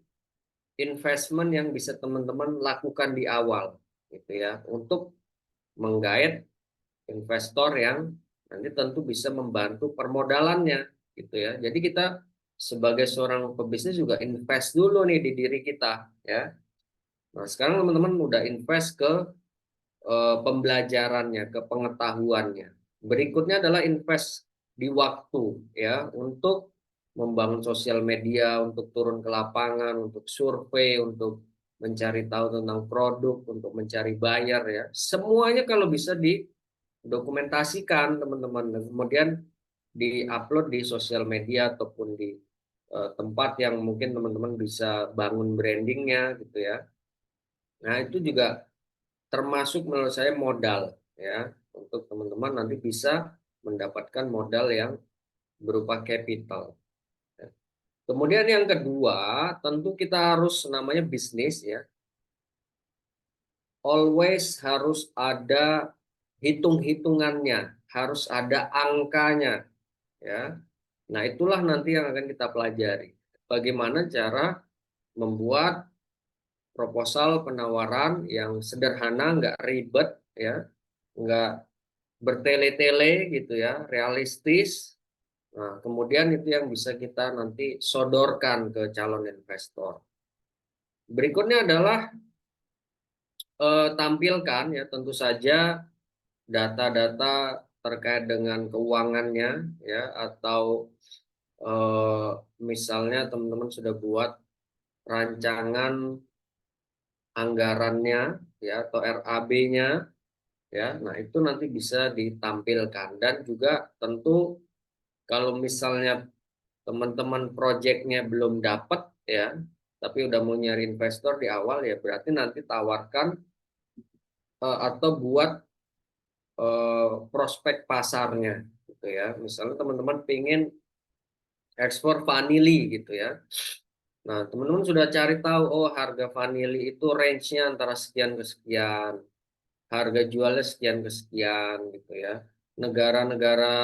investment yang bisa teman-teman lakukan di awal gitu ya untuk menggait investor yang nanti tentu bisa membantu permodalannya gitu ya. Jadi kita sebagai seorang pebisnis juga invest dulu nih di diri kita ya. Nah, sekarang teman-teman udah invest ke pembelajarannya, ke pengetahuannya. Berikutnya adalah invest di waktu ya untuk membangun sosial media, untuk turun ke lapangan, untuk survei, untuk mencari tahu tentang produk, untuk mencari buyer ya. Semuanya kalau bisa didokumentasikan teman-teman dan kemudian diupload di sosial media ataupun di tempat yang mungkin teman-teman bisa bangun brandingnya gitu ya. Nah, itu juga termasuk menurut saya modal ya untuk teman-teman nanti bisa mendapatkan modal yang berupa capital. Kemudian yang kedua, tentu kita harus namanya bisnis ya. Always harus ada hitung-hitungannya, harus ada angkanya ya. Nah, itulah nanti yang akan kita pelajari. Bagaimana cara membuat proposal penawaran yang sederhana, nggak ribet ya, nggak bertele-tele gitu ya, realistis. Nah, kemudian itu yang bisa kita nanti sodorkan ke calon investor. Berikutnya adalah tampilkan ya tentu saja data-data terkait dengan keuangannya ya atau misalnya teman-teman sudah buat rancangan anggarannya ya atau RAB-nya ya. Nah, itu nanti bisa ditampilkan dan juga tentu kalau misalnya teman-teman proyeknya belum dapat ya, tapi udah mau nyari investor di awal ya berarti nanti tawarkan atau buat prospek pasarnya gitu ya. Misalnya teman-teman pingin ekspor vanili gitu ya. Nah, teman-teman sudah cari tahu oh harga vanili itu range-nya antara sekian ke sekian. Harga jualnya sekian ke sekian gitu ya. Negara-negara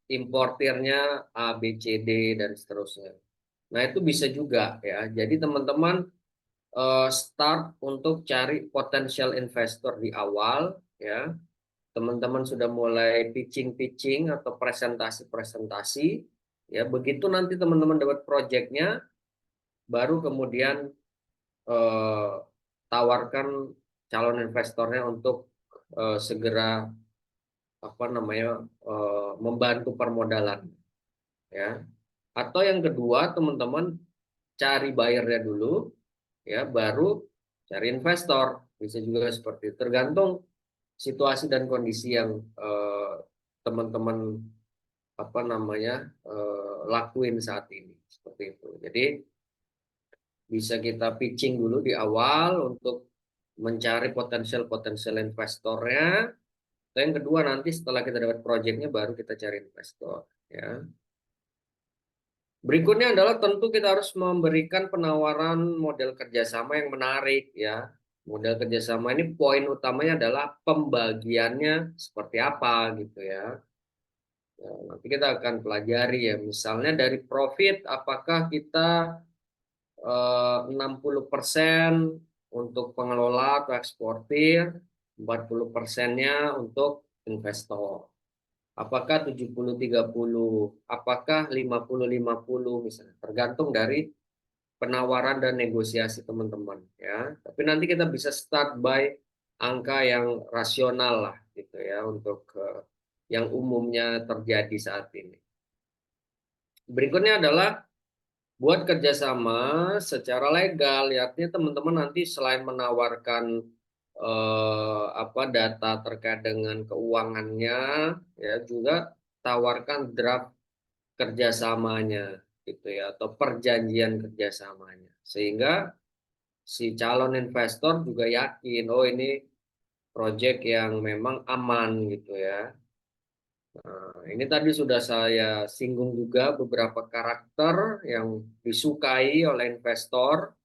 importirnya A, B, C, D dan seterusnya. Nah, itu bisa juga ya. Jadi teman-teman start untuk cari potensial investor di awal ya. Teman-teman sudah mulai pitching-pitching atau presentasi-presentasi ya. Begitu nanti teman-teman dapat proyeknya baru kemudian tawarkan calon investornya untuk segera membantu permodalan ya. Atau yang kedua teman-teman cari buyernya dulu ya baru cari investor, bisa juga seperti itu. Tergantung situasi dan kondisi yang teman-teman lakuin saat ini seperti itu. Jadi bisa kita pitching dulu di awal untuk mencari potensial investornya. Yang kedua nanti setelah kita dapat proyeknya baru kita cari investor ya. Berikutnya adalah tentu kita harus memberikan penawaran model kerjasama yang menarik ya. Model kerjasama ini poin utamanya adalah pembagiannya seperti apa gitu ya. Ya, nanti kita akan pelajari ya. Misalnya dari profit apakah kita 60% untuk pengelola atau eksportir, 40%-nya untuk investor. Apakah 70-30, apakah 50-50 misalnya, tergantung dari penawaran dan negosiasi teman-teman ya. Tapi nanti kita bisa start by angka yang rasional lah gitu ya untuk yang umumnya terjadi saat ini. Berikutnya adalah buat kerjasama secara legal, ya artinya teman-teman nanti selain menawarkan data terkait dengan keuangannya ya juga tawarkan draft kerjasamanya gitu ya atau perjanjian kerjasamanya sehingga si calon investor juga yakin oh ini proyek yang memang aman gitu ya. Nah, ini tadi sudah saya singgung juga beberapa karakter yang disukai oleh investor.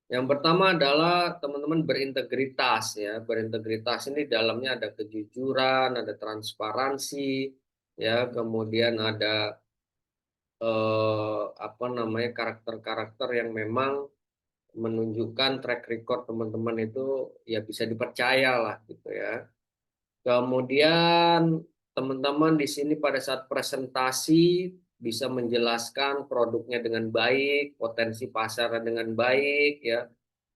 Yang pertama adalah teman-teman berintegritas ya. Berintegritas ini dalamnya ada kejujuran, ada transparansi, ya, kemudian ada apa namanya karakter-karakter yang memang menunjukkan track record teman-teman itu ya bisa dipercaya lah gitu ya. Kemudian teman-teman di sini pada saat presentasi bisa menjelaskan produknya dengan baik, potensi pasarnya dengan baik ya,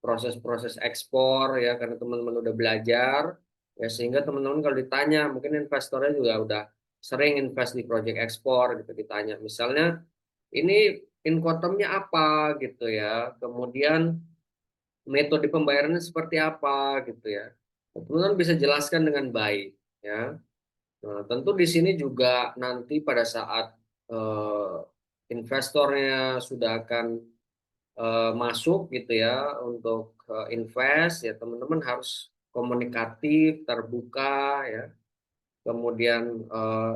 proses-proses ekspor ya karena teman-teman udah belajar ya sehingga teman-teman kalau ditanya mungkin investornya juga udah sering invest di project ekspor gitu ditanya misalnya ini Incoterm-nya apa gitu ya, kemudian metode pembayarannya seperti apa gitu ya. Teman-teman bisa jelaskan dengan baik ya. Nah, tentu di sini juga nanti pada saat eh, investornya sudah akan masuk gitu ya untuk invest ya teman-teman harus komunikatif, terbuka ya. Kemudian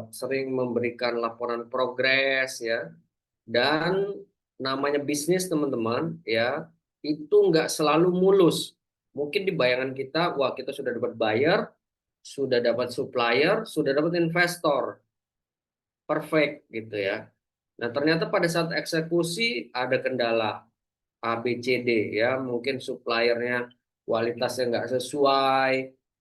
sering memberikan laporan progres ya. Dan namanya bisnis teman-teman ya itu nggak selalu mulus. Mungkin di bayangan kita, wah kita sudah dapat buyer, sudah dapat supplier, sudah dapat investor, perfect gitu ya. Nah ternyata pada saat eksekusi ada kendala A, B, C, D ya. Mungkin suppliernya kualitasnya nggak sesuai,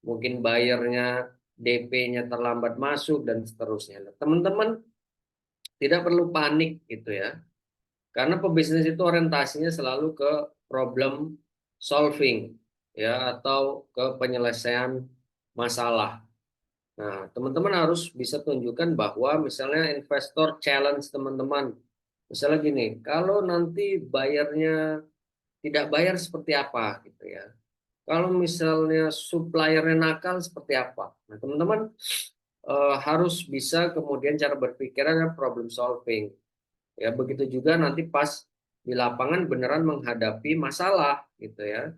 mungkin buyernya DP-nya terlambat masuk dan seterusnya. Nah, teman-teman tidak perlu panik gitu ya. Karena pebisnis itu orientasinya selalu ke problem solving ya atau ke penyelesaian masalah. Nah, teman-teman harus bisa tunjukkan bahwa misalnya investor challenge teman-teman. Misalnya gini, kalau nanti bayarnya tidak bayar seperti apa gitu ya. Kalau misalnya suppliernya nakal seperti apa. Nah, teman-teman harus bisa kemudian cara berpikirnya problem solving. Ya, begitu juga nanti pas di lapangan beneran menghadapi masalah gitu ya.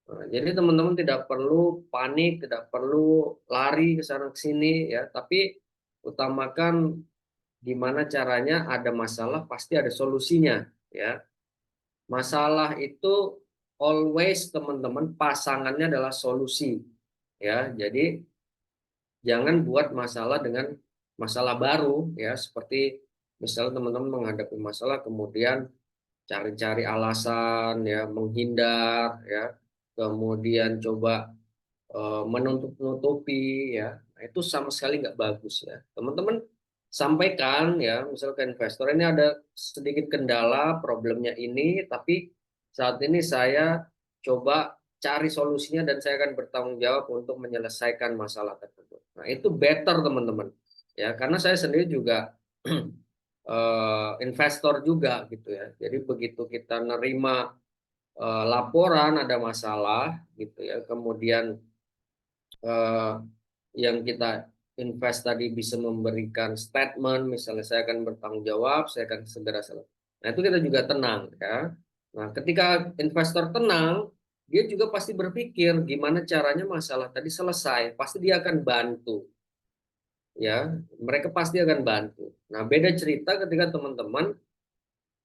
Nah, jadi teman-teman tidak perlu panik, tidak perlu lari ke sana ke sini ya, tapi utamakan gimana caranya ada masalah pasti ada solusinya ya. Masalah itu always teman-teman pasangannya adalah solusi ya. Jadi jangan buat masalah dengan masalah baru ya, seperti misalnya teman-teman menghadapi masalah kemudian cari-cari alasan ya, menghindar ya, kemudian coba menutup-nutupi ya. Nah, itu sama sekali nggak bagus ya. Teman-teman sampaikan ya, misalnya ke investor ini ada sedikit kendala, problemnya ini, tapi saat ini saya coba cari solusinya dan saya akan bertanggung jawab untuk menyelesaikan masalah tersebut. Nah, itu better teman-teman. Ya, karena saya sendiri juga investor juga gitu ya. Jadi begitu kita nerima laporan ada masalah gitu ya, kemudian yang kita invest tadi bisa memberikan statement, misalnya saya akan bertanggung jawab, saya akan segera selesai. Nah itu kita juga tenang ya. Nah ketika investor tenang, dia juga pasti berpikir gimana caranya masalah tadi selesai, pasti dia akan bantu. Ya, mereka pasti akan bantu. Nah beda cerita ketika teman-teman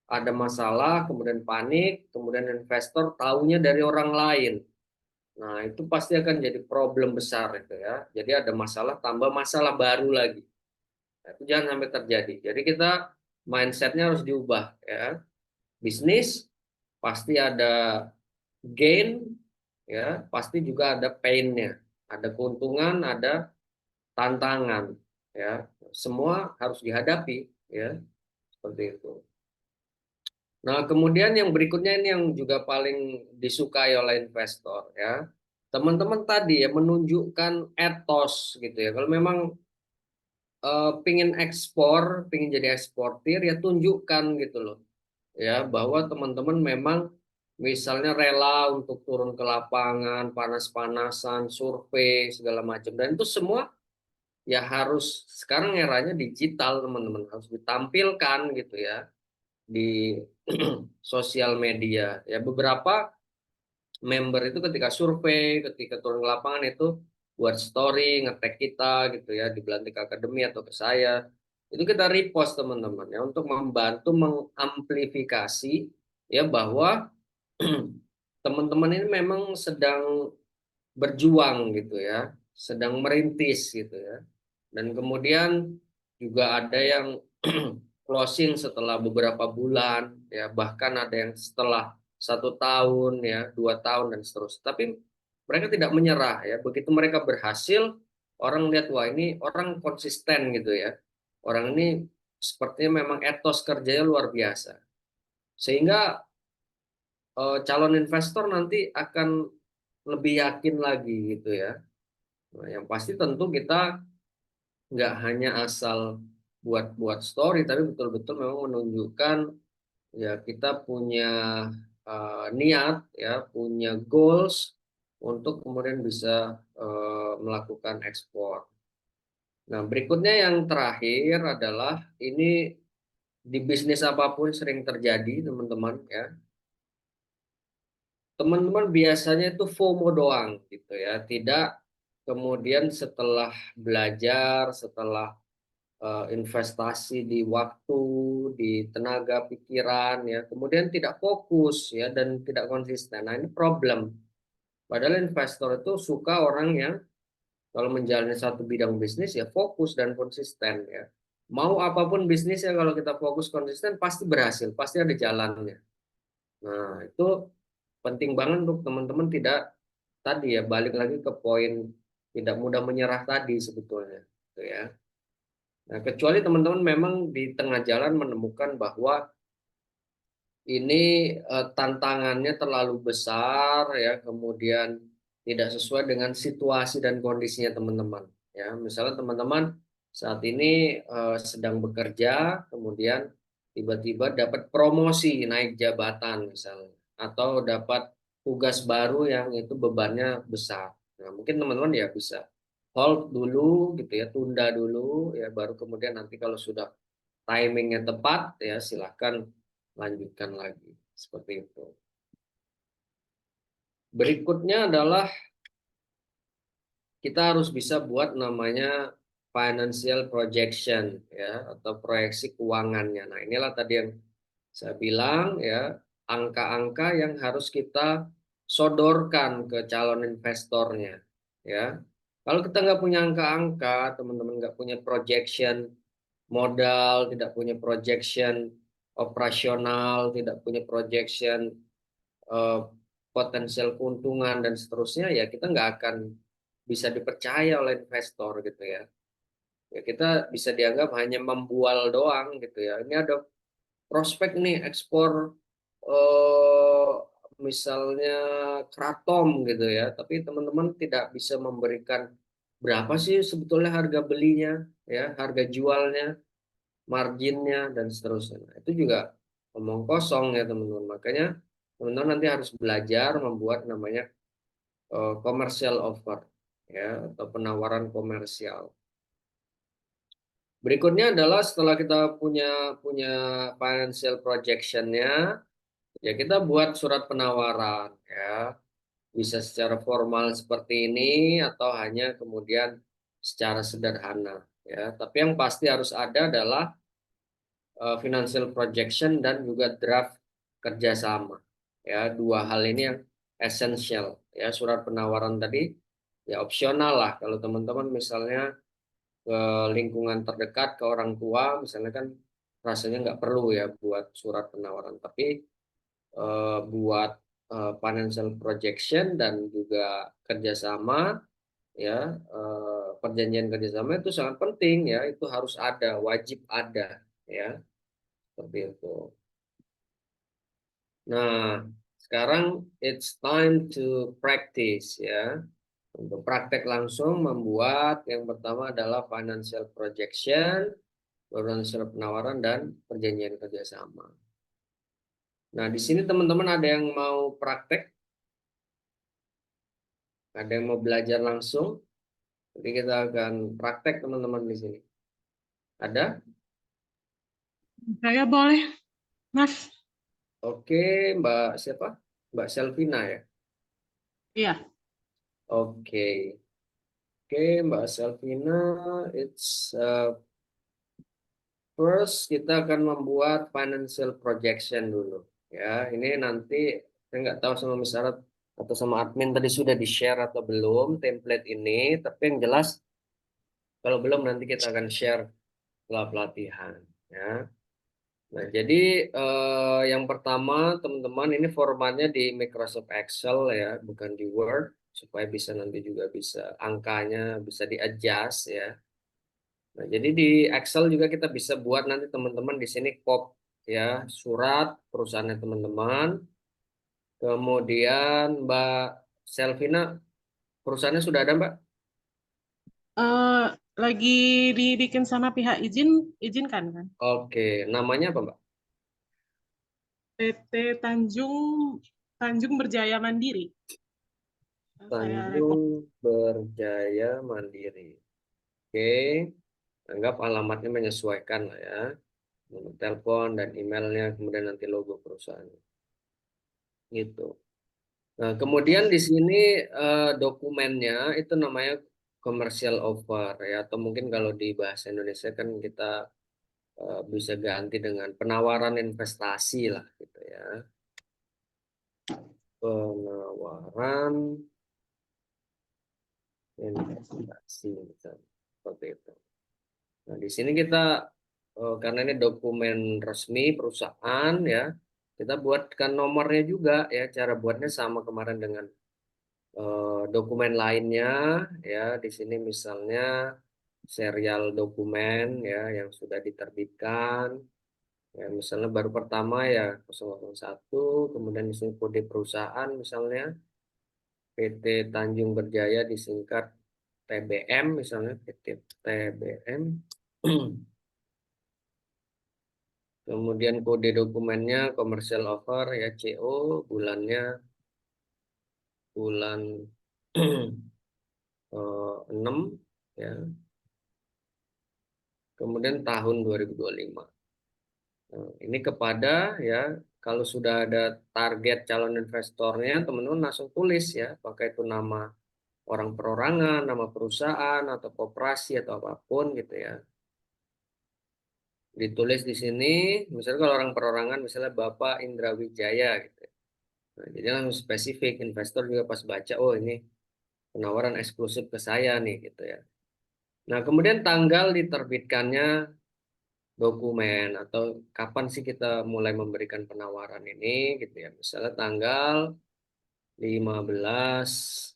ada masalah, kemudian panik, kemudian investor taunya dari orang lain. Nah, itu pasti akan jadi problem besar itu ya. Jadi ada masalah tambah masalah baru lagi. Nah, itu jangan sampai terjadi. Jadi kita mindsetnya harus diubah ya. Bisnis pasti ada gain ya, pasti juga ada pain-nya. Ada keuntungan, ada tantangan ya. Semua harus dihadapi ya. Seperti itu. Nah, kemudian yang berikutnya ini yang juga paling disukai oleh investor ya. Teman-teman tadi ya menunjukkan etos gitu ya. Kalau memang pingin ekspor, pingin jadi eksportir ya tunjukkan gitu loh. Ya, bahwa teman-teman memang misalnya rela untuk turun ke lapangan, panas-panasan, survei segala macam dan itu semua ya harus sekarang eranya digital teman-teman harus ditampilkan gitu ya di sosial media. Ya beberapa member itu ketika survei, ketika turun ke lapangan itu buat story, nge-tag kita gitu ya di Belantik Academy atau ke saya. Itu kita repost teman-teman ya untuk membantu mengamplifikasi ya bahwa teman-teman ini memang sedang berjuang gitu ya, sedang merintis gitu ya. Dan kemudian juga ada yang closing setelah beberapa bulan, ya bahkan ada yang setelah 1 tahun, ya 2 tahun dan seterusnya. Tapi mereka tidak menyerah, ya. Begitu mereka berhasil, orang lihat wah ini orang konsisten gitu ya. Orang ini sepertinya memang etos kerjanya luar biasa. Sehingga calon investor nanti akan lebih yakin lagi gitu ya. Nah, yang pasti tentu kita nggak hanya asal buat story, tapi betul-betul memang menunjukkan ya kita punya niat, ya punya goals untuk kemudian bisa melakukan ekspor. Nah, berikutnya yang terakhir adalah ini di bisnis apapun sering terjadi, teman-teman ya. Teman-teman biasanya itu FOMO doang gitu ya, tidak kemudian setelah belajar, setelah investasi di waktu, di tenaga pikiran ya, kemudian tidak fokus ya dan tidak konsisten. Nah, ini problem. Padahal investor itu suka orang yang kalau menjalani satu bidang bisnis ya fokus dan konsisten ya. Mau apapun bisnisnya kalau kita fokus konsisten pasti berhasil, pasti ada jalannya. Nah, itu penting banget untuk teman-teman tidak tadi ya, balik lagi ke poin tidak mudah menyerah tadi sebetulnya gitu ya. Nah, kecuali teman-teman memang di tengah jalan menemukan bahwa ini tantangannya terlalu besar ya, kemudian tidak sesuai dengan situasi dan kondisinya teman-teman ya. Misalnya teman-teman saat ini sedang bekerja, kemudian tiba-tiba dapat promosi naik jabatan misalnya, atau dapat tugas baru yang itu bebannya besar. Nah, mungkin teman-teman ya bisa hold dulu gitu ya, tunda dulu ya, baru kemudian nanti kalau sudah timingnya tepat ya silahkan lanjutkan lagi seperti itu. Berikutnya adalah kita harus bisa buat namanya financial projection ya, atau proyeksi keuangannya. Nah, inilah tadi yang saya bilang ya, angka-angka yang harus kita sodorkan ke calon investornya ya. Kalau kita nggak punya angka-angka, teman-teman nggak punya projection modal, tidak punya projection operasional, tidak punya projection potensial keuntungan dan seterusnya, ya kita nggak akan bisa dipercaya oleh investor gitu ya. Ya kita bisa dianggap hanya membual doang gitu ya. Ini ada prospek nih ekspor misalnya kratom gitu ya, tapi teman-teman tidak bisa memberikan berapa sih sebetulnya harga belinya ya, harga jualnya, marginnya dan seterusnya. Nah, itu juga omong kosong ya teman-teman. Makanya teman-teman nanti harus belajar membuat namanya commercial offer ya, atau penawaran komersial. Berikutnya adalah setelah kita punya financial projection-nya, ya kita buat surat penawaran ya. Bisa secara formal seperti ini atau hanya kemudian secara sederhana ya. Tapi yang pasti harus ada adalah financial projection dan juga draft kerjasama ya. Dua hal ini yang esensial ya. Surat penawaran tadi ya opsional lah kalau teman-teman misalnya ke lingkungan terdekat, ke orang tua misalnya, kan rasanya nggak perlu ya buat surat penawaran, tapi buat financial projection dan juga kerjasama ya, perjanjian kerjasama itu sangat penting ya, itu harus ada, wajib ada ya, seperti itu. Nah, sekarang it's time to practice ya. Untuk praktek langsung membuat yang pertama adalah financial projection, financial penawaran dan perjanjian kerjasama. Nah, di sini teman-teman ada yang mau praktek? Ada yang mau belajar langsung? Jadi kita akan praktek teman-teman di sini. Ada? Saya boleh, Mas. Oke, Mbak siapa? Mbak Selvina ya? Iya. Oke, Mbak Selvina, it's first kita akan membuat financial projection dulu. Ya, ini nanti saya nggak tahu sama Miss Sarah atau sama admin tadi sudah di-share atau belum template ini, tapi yang jelas kalau belum nanti kita akan share setelah pelatihan. Ya, Nah, jadi yang pertama teman-teman ini formatnya di Microsoft Excel ya, bukan di Word, supaya bisa nanti juga bisa angkanya bisa di-adjust ya. Nah, jadi di Excel juga kita bisa buat nanti teman-teman di sini pop ya, surat perusahaannya teman-teman. Kemudian Mbak Selvina, perusahaannya sudah ada Mbak? Eh, lagi dibikin sama pihak izinkan kan? Oke, namanya apa Mbak? PT Tanjung Berjaya Mandiri. Saya rekop. Tanjung Berjaya Mandiri. Oke, anggap alamatnya menyesuaikan lah ya. Nomor telepon dan emailnya, kemudian nanti logo perusahaan. Gitu. Nah, kemudian di sini dokumennya itu namanya commercial offer ya, atau mungkin kalau di bahasa Indonesia kan kita bisa ganti dengan penawaran investasi lah gitu ya. Penawaran investasi misalnya, seperti itu. Nah, di sini kita karena ini dokumen resmi perusahaan ya, kita buatkan nomornya juga ya. Cara buatnya sama kemarin dengan dokumen lainnya ya. Di sini misalnya serial dokumen ya yang sudah diterbitkan. Ya, misalnya baru pertama ya 001, kemudian di sini kode perusahaan misalnya PT Tanjung Berjaya disingkat TBM misalnya PT TBM. Kemudian kode dokumennya commercial offer ya CO, bulannya bulan 6 ya. Kemudian tahun 2025. Nah, ini kepada ya kalau sudah ada target calon investornya teman-teman langsung tulis ya, pakai itu nama orang perorangan, nama perusahaan atau koperasi atau apapun gitu ya. Ditulis di sini, misalnya kalau orang perorangan misalnya Bapak Indra Wijaya gitu. Nah, jadi langsung spesifik, investor juga pas baca, oh ini penawaran eksklusif ke saya nih gitu ya. Nah, kemudian tanggal diterbitkannya dokumen atau kapan sih kita mulai memberikan penawaran ini gitu ya. Misalnya tanggal 15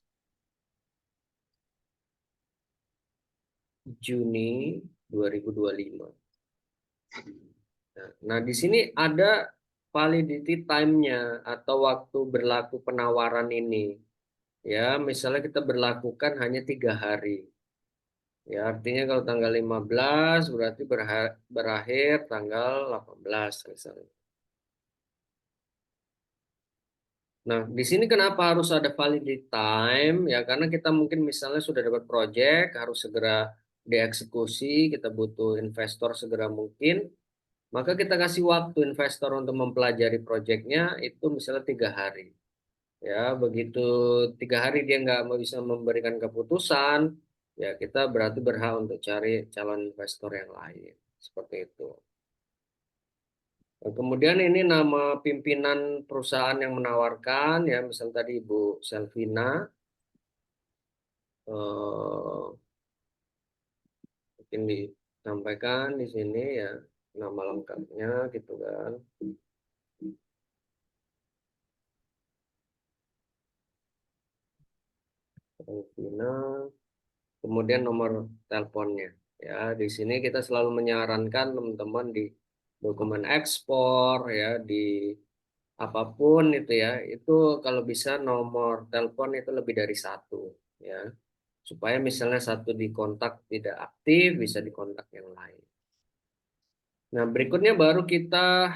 Juni 2025. Nah, di sini ada validity time-nya atau waktu berlaku penawaran ini. Ya, misalnya kita berlakukan hanya 3 hari. Ya, artinya kalau tanggal 15 berarti berakhir tanggal 18 misalnya. Nah, di sini kenapa harus ada validity time? Ya, karena kita mungkin misalnya sudah dapat project, harus segera dieksekusi, kita butuh investor segera mungkin. Maka kita kasih waktu investor untuk mempelajari proyeknya itu misalnya 3 hari. Ya, begitu 3 hari dia nggak bisa memberikan keputusan, ya kita berarti berhak untuk cari calon investor yang lain. Seperti itu. Nah, kemudian ini nama pimpinan perusahaan yang menawarkan, ya misalnya tadi Ibu Selvina. Mungkin disampaikan di sini ya nama lengkapnya gitu kan. Selvina. Kemudian nomor teleponnya. Ya, di sini kita selalu menyarankan teman-teman di dokumen ekspor ya, di apapun itu ya, itu kalau bisa nomor telepon itu lebih dari satu ya. Supaya misalnya satu dikontak tidak aktif, bisa dikontak yang lain. Nah, berikutnya baru kita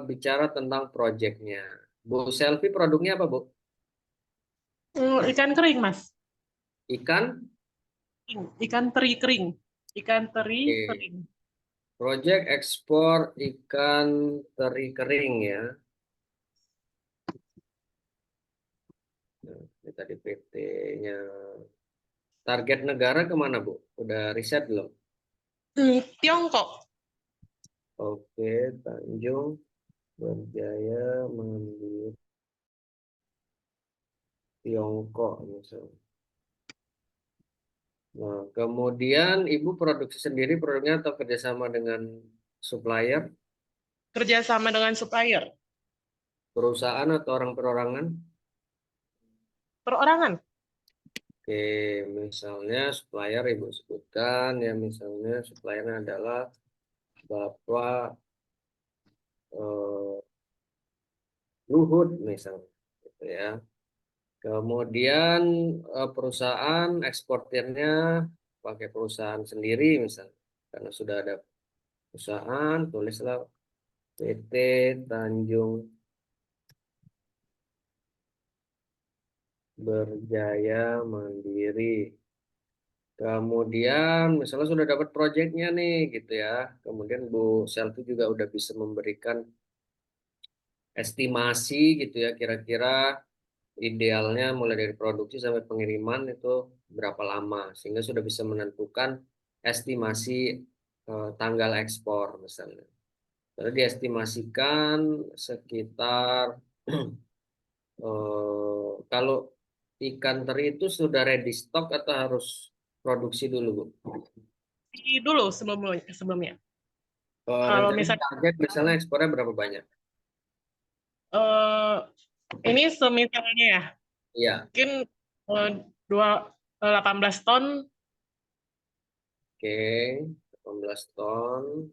bicara tentang proyeknya. Bu Selvi, produknya apa, Bu? Ikan kering, Mas. Ikan? Ikan teri kering. Ikan teri Oke. kering. Proyek ekspor ikan teri kering ya. Nah, ini tadi PT-nya. Target negara kemana, Bu? Udah riset belum? Tiongkok. Oke, Tanjung Berjaya Mandiri Tiongkok misalnya. Nah, kemudian Ibu produksi sendiri produknya atau kerjasama dengan supplier? kerjasama dengan supplier. Perusahaan atau orang perorangan? Perorangan. Oke, misalnya supplier Ibu sebutkan ya, misalnya suppliernya adalah Bapak Luhut misalnya, gitu ya. Kemudian perusahaan eksportirnya pakai perusahaan sendiri misalnya, karena sudah ada perusahaan, tulislah PT Tanjung Berjaya Mandiri. Kemudian misalnya sudah dapat proyeknya nih gitu ya. Kemudian Bu Selvi juga udah bisa memberikan estimasi gitu ya, kira-kira idealnya mulai dari produksi sampai pengiriman itu berapa lama, sehingga sudah bisa menentukan estimasi tanggal ekspor misalnya. Lalu diestimasikan sekitar kalau ikan teri itu sudah ready stock atau harus produksi dulu, Bu? Dulu sebelumnya. Kalau misalnya target misalnya ekspornya berapa banyak? Ini semisalnya ya, Iya. mungkin 18 ton. Oke, 18 ton.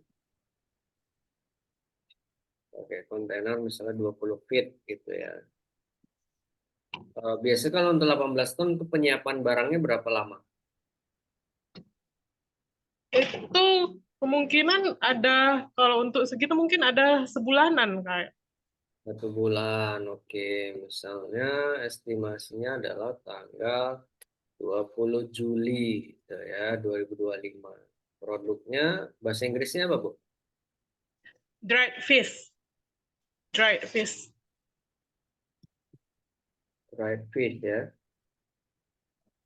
Oke, kontainer misalnya 20 feet gitu ya. Biasanya kalau untuk 18 ton itu penyiapan barangnya berapa lama? Itu kemungkinan ada, kalau untuk segitu mungkin ada sebulanan kayak. 1 bulan, oke. Misalnya estimasinya adalah tanggal 20 Juli gitu ya, 2025. Produknya bahasa Inggrisnya apa, Bu? Dried fish. Dried fish. Dried fish ya.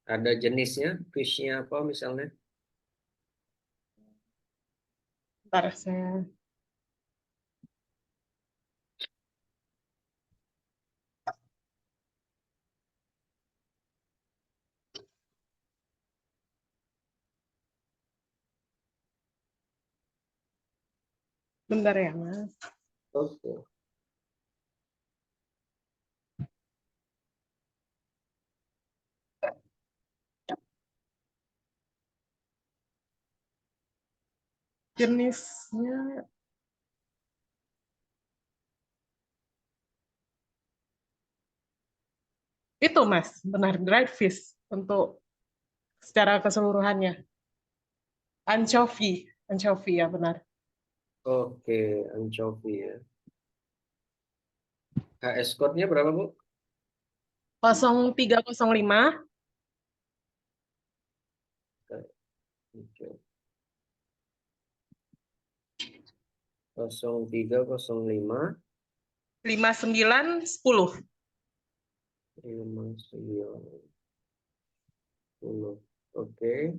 Ada jenisnya, fishnya apa misalnya? Bentar, saya. Bentar ya, Mas. Oke. Jenisnya itu, Mas, benar, dried fish untuk secara keseluruhannya. Anchovy ya benar. Oke, anchovy ya. HS code-nya berapa, Bu? 0305 Oke. 0305 5910. 5910. Oke.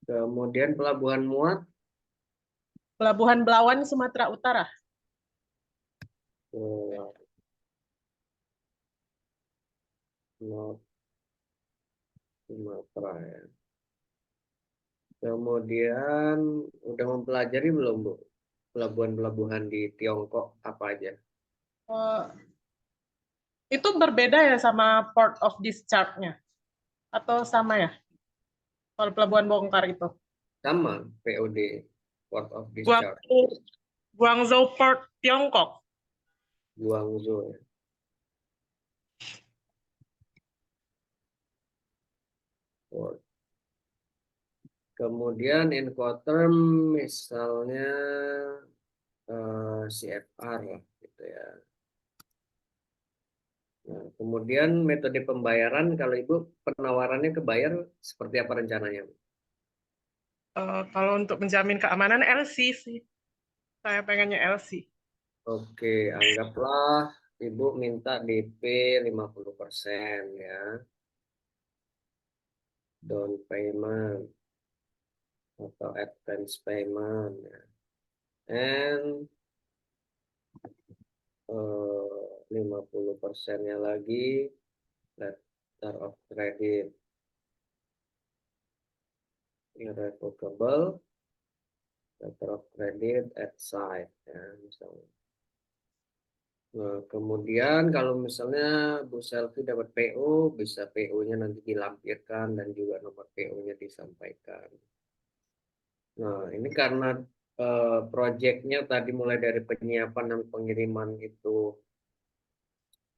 Kemudian pelabuhan muat. Pelabuhan Belawan, Sumatera Utara. Muat Sumatera ya. Kemudian udah mempelajari belum, Bu? Pelabuhan-pelabuhan di Tiongkok apa aja? Itu berbeda ya sama port of discharge-nya? Atau sama ya? Kalau pelabuhan bongkar itu. Sama, POD, Port of Discharge. Guangzhou Port, Tiongkok. Guangzhou ya. Port. Kemudian Incoterm misalnya CFR lah gitu ya. Nah, kemudian metode pembayaran kalau Ibu penawarannya ke buyer seperti apa rencananya, Bu? Kalau untuk menjamin keamanan LC sih. Saya pengennya LC. Oke, anggaplah Ibu minta DP 50% ya. Down payment atau advance payment ya. And 50%-nya lagi letter of credit irrevocable letter of credit at site ya misalnya. Nah, kemudian kalau misalnya Bu Selvi dapat PO, bisa PO-nya nanti dilampirkan dan juga nomor PO-nya disampaikan. Nah, ini karena proyeknya tadi mulai dari penyiapan dan pengiriman itu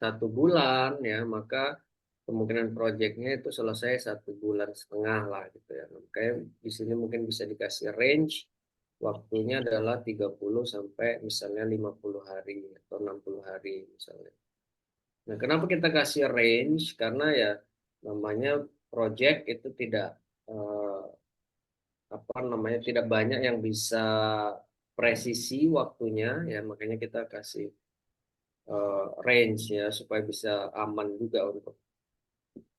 1 bulan ya, maka kemungkinan proyeknya itu selesai 1,5 bulan lah gitu ya. Makanya di sini mungkin bisa dikasih range waktunya adalah 30 sampai misalnya 50 hari atau 60 hari misalnya. Nah, kenapa kita kasih range? Karena ya namanya project itu tidak tidak banyak yang bisa presisi waktunya ya, makanya kita kasih range ya supaya bisa aman juga untuk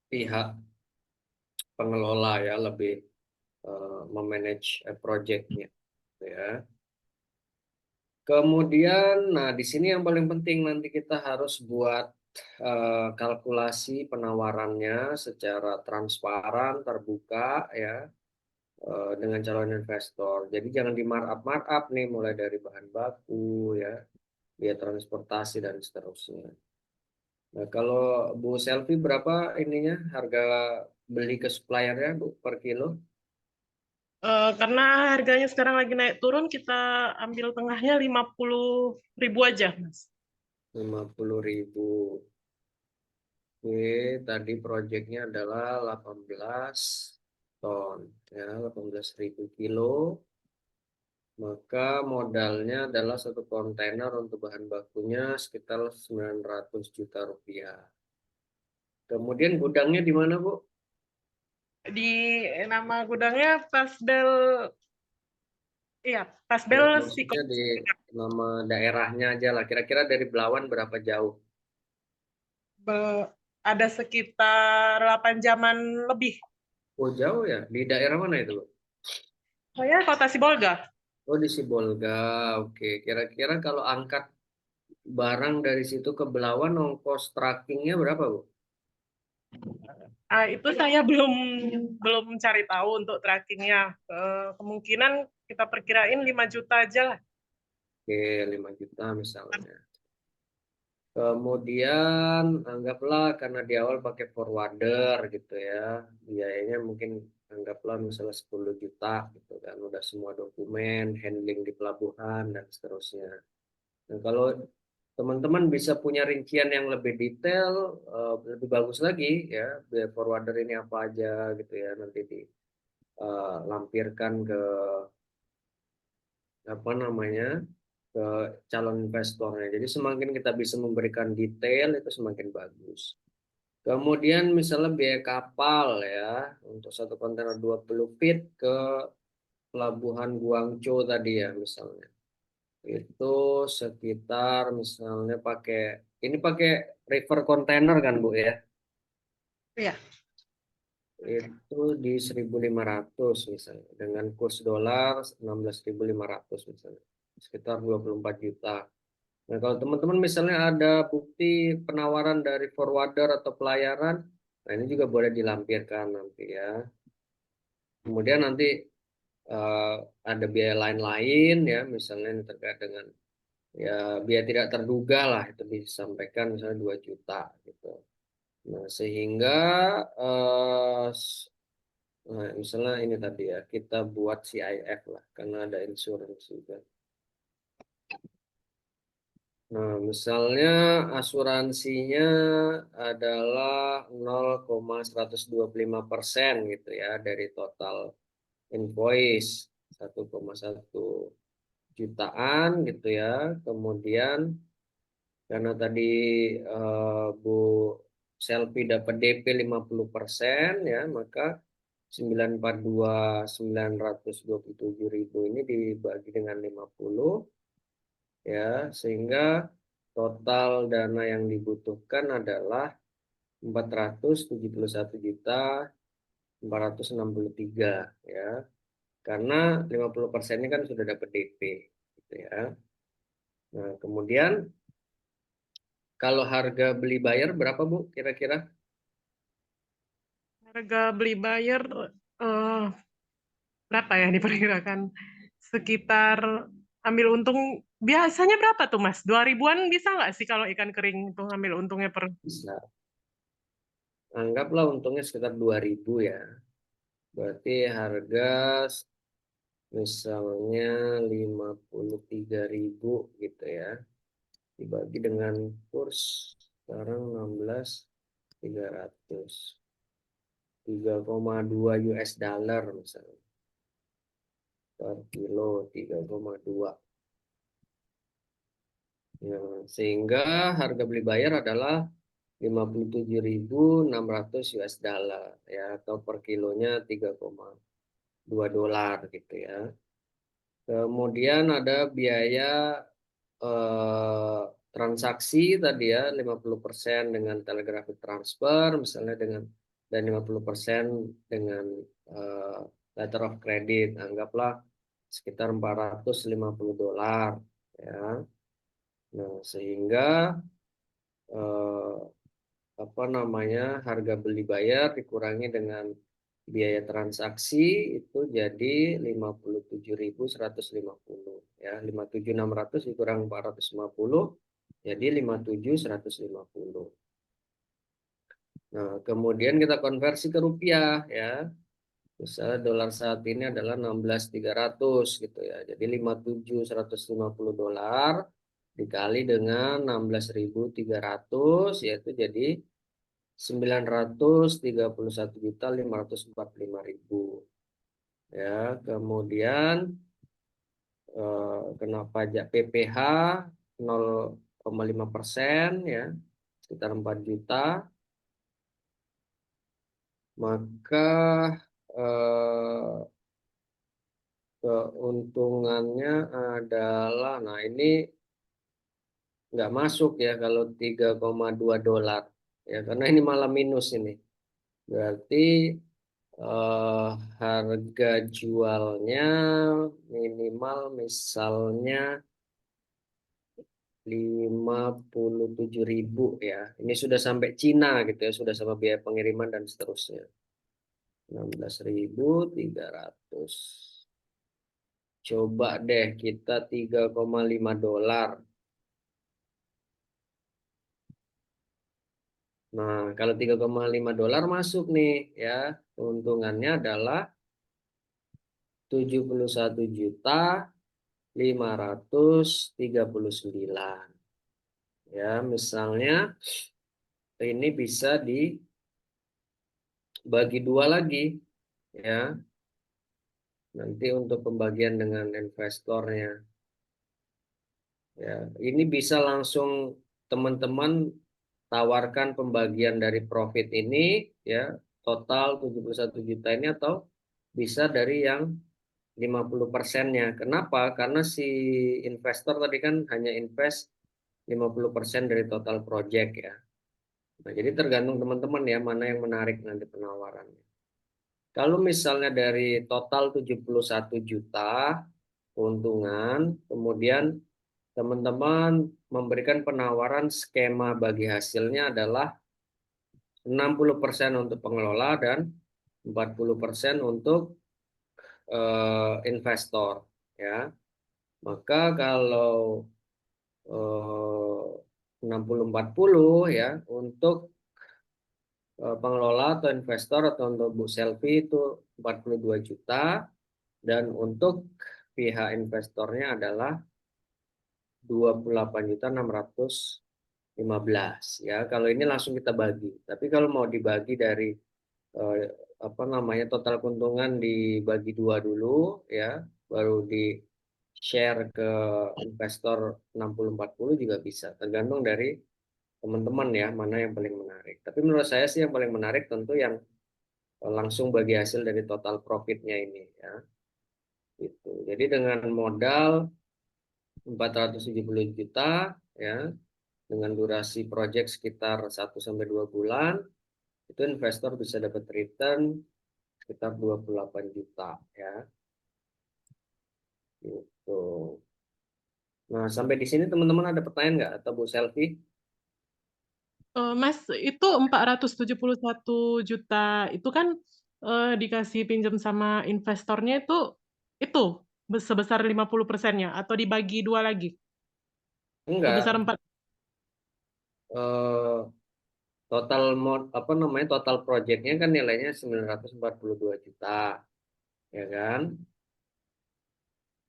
pihak pengelola ya lebih memanage projectnya ya. Kemudian, nah di sini yang paling penting nanti kita harus buat kalkulasi penawarannya secara transparan, terbuka ya dengan calon investor. Jadi jangan di markup nih mulai dari bahan baku ya, biaya transportasi dan seterusnya. Nah kalau Bu Selvi berapa ininya harga beli ke suppliernya Bu per kilo? Karena harganya sekarang lagi naik turun, kita ambil tengahnya 50.000 aja, Mas. 50.000. Oke, tadi proyeknya adalah 18 ton, ya 18.000 kilo. Maka modalnya adalah 1 kontainer untuk bahan bakunya sekitar 900 juta rupiah. Kemudian gudangnya di mana, Bu? Di nama gudangnya Pasbel, iya, Ya, Pasbel maksudnya di nama daerahnya aja lah. Kira-kira dari Belawan berapa jauh? ada sekitar 8 jaman lebih. Oh, jauh ya? Di daerah mana itu, Bu? Saya Kota Sibolga. Oh, di Sibolga. Oke, kira-kira kalau angkat barang dari situ ke Belawan ongkos trackingnya berapa, Bu? Itu saya belum cari tahu untuk trackingnya. Kemungkinan kita perkirain 5 juta aja lah. Oke, 5 juta misalnya. Kemudian anggaplah karena di awal pakai forwarder gitu ya, biayanya mungkin anggaplah misalnya 10 juta gitu kan, udah semua dokumen, handling di pelabuhan dan seterusnya. Nah, kalau teman-teman bisa punya rincian yang lebih detail, lebih bagus lagi ya, biaya forwarder ini apa aja gitu ya, nanti dilampirkan ke apa namanya ke calon investornya. Jadi semakin kita bisa memberikan detail itu semakin bagus. Kemudian misalnya biaya kapal ya untuk 1 kontainer 20 feet ke pelabuhan Guangzhou tadi ya misalnya. Itu sekitar misalnya pakai river container kan Bu ya. Iya. Itu di 1.500 misalnya dengan kurs dolar 16.500 misalnya. Sekitar 24 juta. Nah, kalau teman-teman misalnya ada bukti penawaran dari forwarder atau pelayaran, nah ini juga boleh dilampirkan nanti ya. Kemudian nanti ada biaya lain-lain ya, misalnya ini terkait dengan ya biaya tidak terduga lah itu disampaikan misalnya 2 juta gitu. Nah, sehingga nah, misalnya ini tadi ya, kita buat CIF lah karena ada insurance juga. Nah, misalnya asuransinya adalah 0,125% gitu ya dari total invoice 1,1 jutaan gitu ya. Kemudian karena tadi Bu Selvi dapat DP 50% ya, maka 942.927.000 ini dibagi dengan 50 ya, sehingga total dana yang dibutuhkan adalah 471.463 ya. Karena 50% ini kan sudah dapat DP gitu ya. Nah, kemudian kalau harga beli bayar berapa Bu kira-kira? Harga beli bayar berapa ya diperkirakan? sekitar ambil untung biasanya berapa tuh Mas? 2.000-an bisa nggak sih kalau ikan kering itu ambil untungnya per? Bisa. Anggaplah untungnya sekitar 2.000 ya. Berarti harga misalnya 53.000 gitu ya. Dibagi dengan kurs sekarang 16.300. 3,2 US dollar misalnya. Per kilo 3,2. Ya, sehingga harga beli bayar adalah 57.600 US dollar ya, atau per kilonya 3,2 dolar gitu ya. Kemudian ada biaya transaksi tadi ya, 50% dengan telegraphic transfer misalnya, dan 50% dengan letter of credit, anggaplah sekitar 450 dolar ya. Nah, sehingga harga beli bayar dikurangi dengan biaya transaksi itu jadi 57.150 ya. 57.600 dikurang 450 jadi 57.150. Nah, kemudian kita konversi ke rupiah ya. Misalnya dolar saat ini adalah 16.300 gitu ya. Jadi 57.150 dolar dikali dengan 16.300 yaitu jadi 931.545.000 ya. Kemudian kena pajak PPh 0,5% ya, sekitar 4 juta. Maka keuntungannya adalah, nah ini nggak masuk ya kalau 3,2 dolar ya, karena ini malah minus ini. Berarti harga jualnya minimal misalnya 57.000 ya. Ini sudah sampai Cina gitu ya, sudah sama biaya pengiriman dan seterusnya. 16.300. Coba deh kita 3,5 dolar. Nah, kalau 3,5 dolar masuk nih ya, keuntungannya adalah 71.539. Ya, misalnya ini bisa dibagi dua lagi ya. Nanti untuk pembagian dengan investornya. Ya, ini bisa langsung teman-teman tawarkan pembagian dari profit ini ya, total 71 juta ini, atau bisa dari yang 50%-nya. Kenapa? Karena si investor tadi kan hanya invest 50% dari total project ya. Nah, jadi tergantung teman-teman ya mana yang menarik nanti penawarannya. Kalau misalnya dari total 71 juta keuntungan, kemudian teman-teman memberikan penawaran skema bagi hasilnya adalah 60% untuk pengelola dan 40% untuk investor ya. Maka kalau 60-40 ya, untuk pengelola atau investor atau untuk Bu Selvi itu 42 juta, dan untuk pihak investornya adalah 28.615 ya. Kalau ini langsung kita bagi. Tapi kalau mau dibagi dari total keuntungan dibagi dua dulu ya, baru di share ke investor 60-40 juga bisa. Tergantung dari teman-teman ya mana yang paling menarik. Tapi menurut saya sih yang paling menarik tentu yang langsung bagi hasil dari total profitnya ini ya. Gitu. Jadi dengan modal 470 juta ya, dengan durasi project sekitar 1-2 bulan, itu investor bisa dapat return sekitar 28 juta ya. Gitu. Nah, sampai di sini teman-teman ada pertanyaan nggak, atau Bu Selvi? Mas, itu 471 juta itu kan dikasih pinjam sama investornya itu sebesar 50%-nya atau dibagi 2 lagi? Sebesar Enggak, 4. eh, total projectnya kan nilainya 942 juta, ya kan?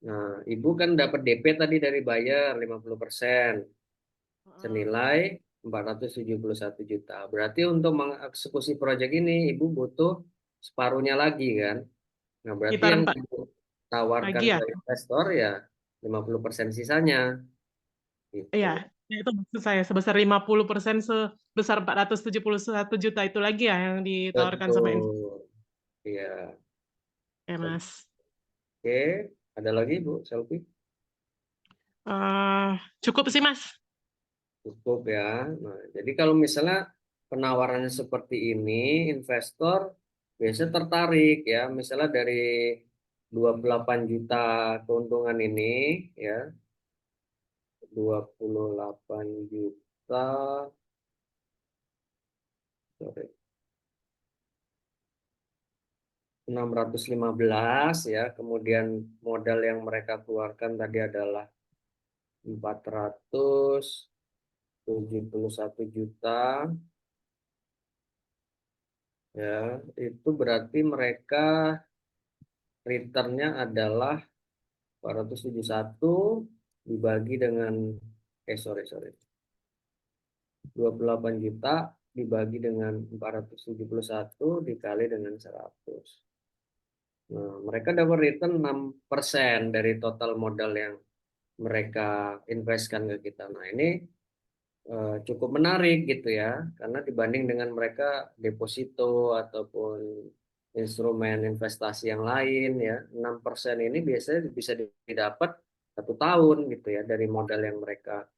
Nah, Ibu kan dapat DP tadi dari buyer 50%, senilai 471 juta. Berarti untuk mengeksekusi proyek ini Ibu butuh separuhnya lagi kan? Nah, berarti Sekitar yang 4 Ibu tawarkan lagi ya? ke investor ya 50% sisanya gitu. Iya, ya itu maksud saya. Sebesar 50% sebesar 471 juta itu lagi ya yang ditawarkan sama investor. Betul. Iya. Oke, Mas. Oke, ada lagi Bu Selvi? Cukup sih, Mas. Cukup ya. Nah, jadi kalau misalnya penawarannya seperti ini, investor biasanya tertarik ya. Misalnya dari 28 juta keuntungan ini ya, 28 juta, sorry, 615 ya. Kemudian modal yang mereka keluarkan tadi adalah 471 juta. Ya, itu berarti mereka returnnya adalah 471 dibagi dengan sorry 28 juta dibagi dengan 471 dikali dengan 100. Nah, mereka dapat return 6% dari total modal yang mereka investkan ke kita. Nah, ini cukup menarik gitu ya, karena dibanding dengan mereka deposito ataupun instrumen investasi yang lain ya, 6% ini biasanya bisa didapat 1 tahun gitu ya dari modal yang mereka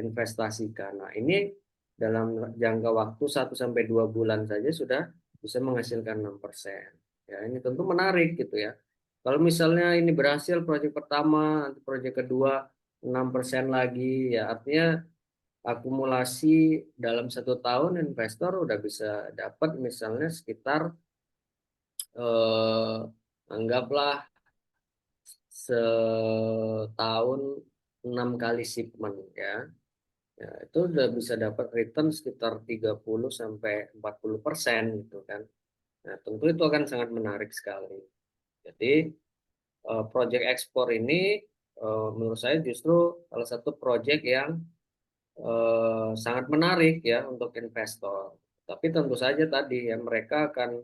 investasikan. Nah, ini dalam jangka waktu 1 sampai 2 bulan saja sudah bisa menghasilkan 6%. Ya, ini tentu menarik gitu ya. Kalau misalnya ini berhasil proyek pertama, proyek kedua 6% lagi, ya artinya akumulasi dalam 1 tahun investor udah bisa dapat misalnya sekitar anggaplah setahun 6 kali shipment ya. Ya, itu udah bisa dapat return sekitar 30 sampai 40% gitu kan. Nah, tentu itu akan sangat menarik sekali. Jadi project ekspor ini menurut saya justru salah satu project yang sangat menarik ya untuk investor. Tapi tentu saja tadi ya mereka akan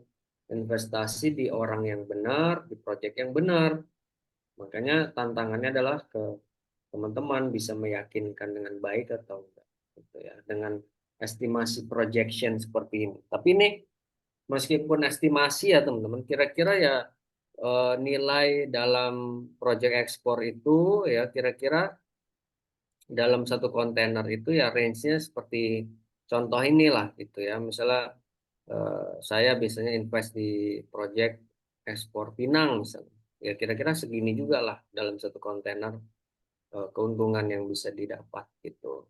investasi di orang yang benar, di project yang benar. Makanya tantangannya adalah ke teman-teman bisa meyakinkan dengan baik atau enggak gitu ya dengan estimasi projection seperti ini. Tapi ini meskipun estimasi ya teman-teman, kira-kira ya nilai dalam project ekspor itu ya kira-kira dalam satu kontainer itu ya range-nya seperti contoh inilah gitu ya. Misalnya saya biasanya invest di project ekspor Pinang misalnya. Ya kira-kira segini juga lah dalam satu kontainer keuntungan yang bisa didapat gitu.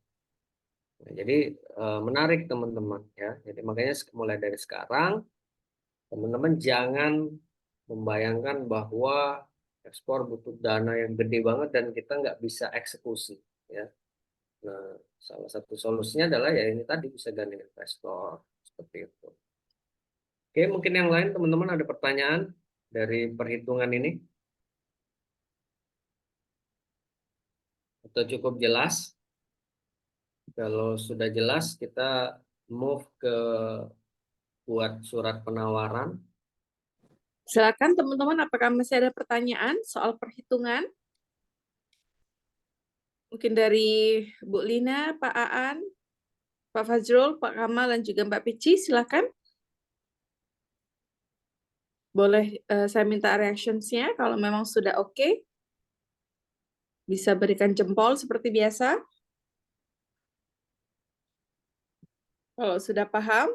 Nah, jadi menarik teman-teman ya. Jadi makanya mulai dari sekarang teman-teman jangan membayangkan bahwa ekspor butuh dana yang gede banget dan kita nggak bisa eksekusi ya. Nah, salah satu solusinya adalah ya ini tadi bisa gandeng investor seperti itu. Oke, mungkin yang lain teman-teman ada pertanyaan dari perhitungan ini atau cukup jelas? Kalau sudah jelas kita move ke buat surat penawaran. Silakan teman-teman, apakah masih ada pertanyaan soal perhitungan? Mungkin dari Bu Lina, Pak Aan, Pak Fazrul, Pak Kamal, dan juga Mbak Pici, silakan. Boleh saya minta reactions-nya kalau memang sudah oke. Bisa berikan jempol seperti biasa. Kalau sudah paham,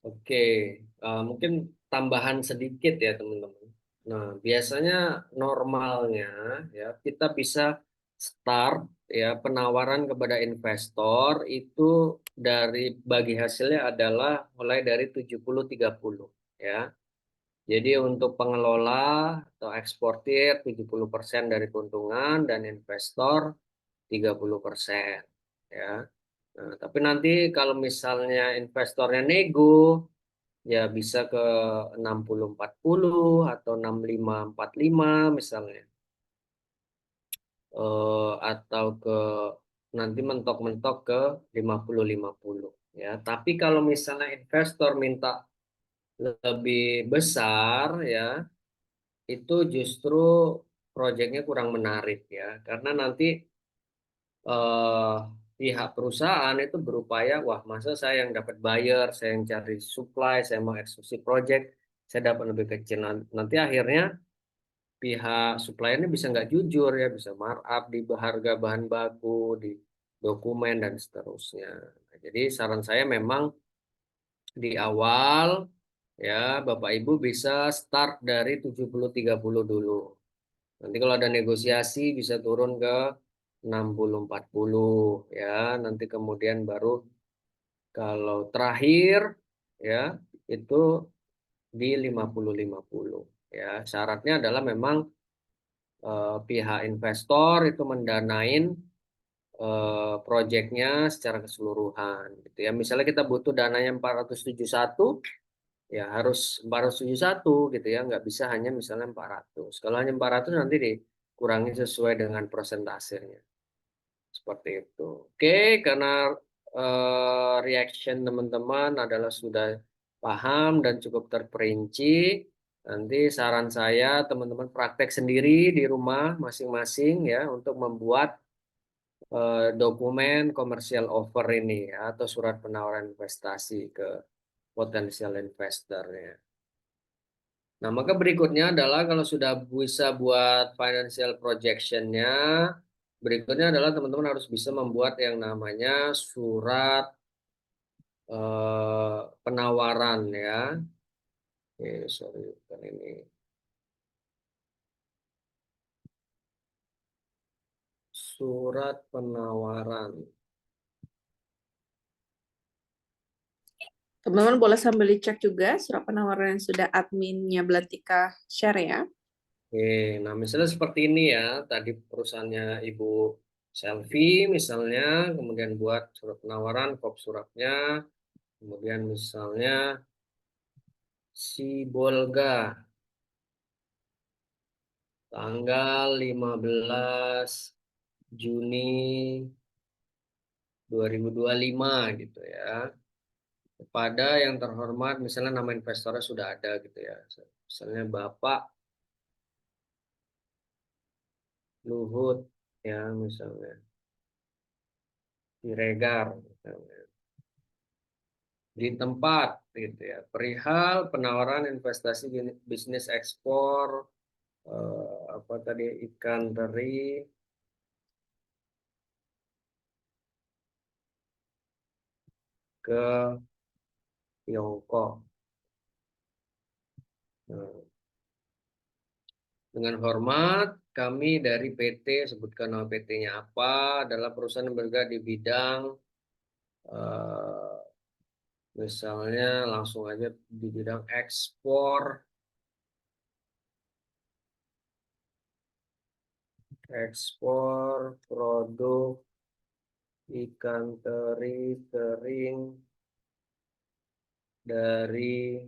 Oke, mungkin tambahan sedikit ya teman-teman. Nah, biasanya normalnya ya kita bisa start ya penawaran kepada investor itu dari bagi hasilnya adalah mulai dari 70-30 ya. Jadi untuk pengelola atau eksportir 70% dari keuntungan dan investor 30%, ya. Nah, tapi nanti kalau misalnya investornya nego, ya bisa ke 60-40 atau 65-45 misalnya. Atau ke nanti mentok-mentok ke 50-50, ya. Tapi kalau misalnya investor minta lebih besar, ya, itu justru proyeknya kurang menarik, ya, karena nanti eh, pihak perusahaan itu berupaya, wah, masa saya yang dapat buyer, saya yang cari supply, saya mau eksekusi project, saya dapat lebih kecil. Nanti akhirnya pihak supplier ini bisa nggak jujur, ya, bisa markup di harga bahan baku, di dokumen dan seterusnya. Nah, jadi saran saya memang di awal, ya, Bapak Ibu bisa start dari 70-30 dulu. Nanti kalau ada negosiasi bisa turun ke 60-40, ya. Nanti kemudian baru kalau terakhir, ya, itu di 50-50, ya. Syaratnya adalah memang pihak investor itu mendanain proyeknya secara keseluruhan, gitu ya. Misalnya kita butuh dananya 471, ya harus 471 gitu ya, nggak bisa hanya misalnya 400. Kalau hanya 400 nanti dikurangi sesuai dengan persentasenya. Seperti itu. Oke, karena reaction teman-teman adalah sudah paham dan cukup terperinci, nanti saran saya teman-teman praktek sendiri di rumah masing-masing, ya, untuk membuat dokumen commercial offer ini, ya, atau surat penawaran investasi ke potensial investornya. Nah, maka berikutnya adalah kalau sudah bisa buat financial projection-nya, berikutnya adalah teman-teman harus bisa membuat yang namanya surat penawaran, ya. Oke, sorry, bukan ini. Surat penawaran. Teman-teman boleh sambil dicek juga surat penawaran yang sudah adminnya Belantika share ya. Oke, nah misalnya seperti ini, ya. Tadi perusahaannya Ibu Selvi misalnya, kemudian buat surat penawaran, kop suratnya, kemudian misalnya si Bolga tanggal 15 Juni 2025 gitu, ya. Kepada yang terhormat, misalnya nama investornya sudah ada gitu, ya. Misalnya Bapak Luhut, ya, misalnya Siregar misalnya. Di tempat gitu, ya, perihal penawaran investasi bisnis ekspor apa tadi, ikan teri ke Tiongkok. Nah, dengan hormat, kami dari PT, sebutkan nama PT-nya apa, adalah perusahaan yang bergerak di bidang misalnya langsung aja di bidang ekspor produk ikan teri kering dari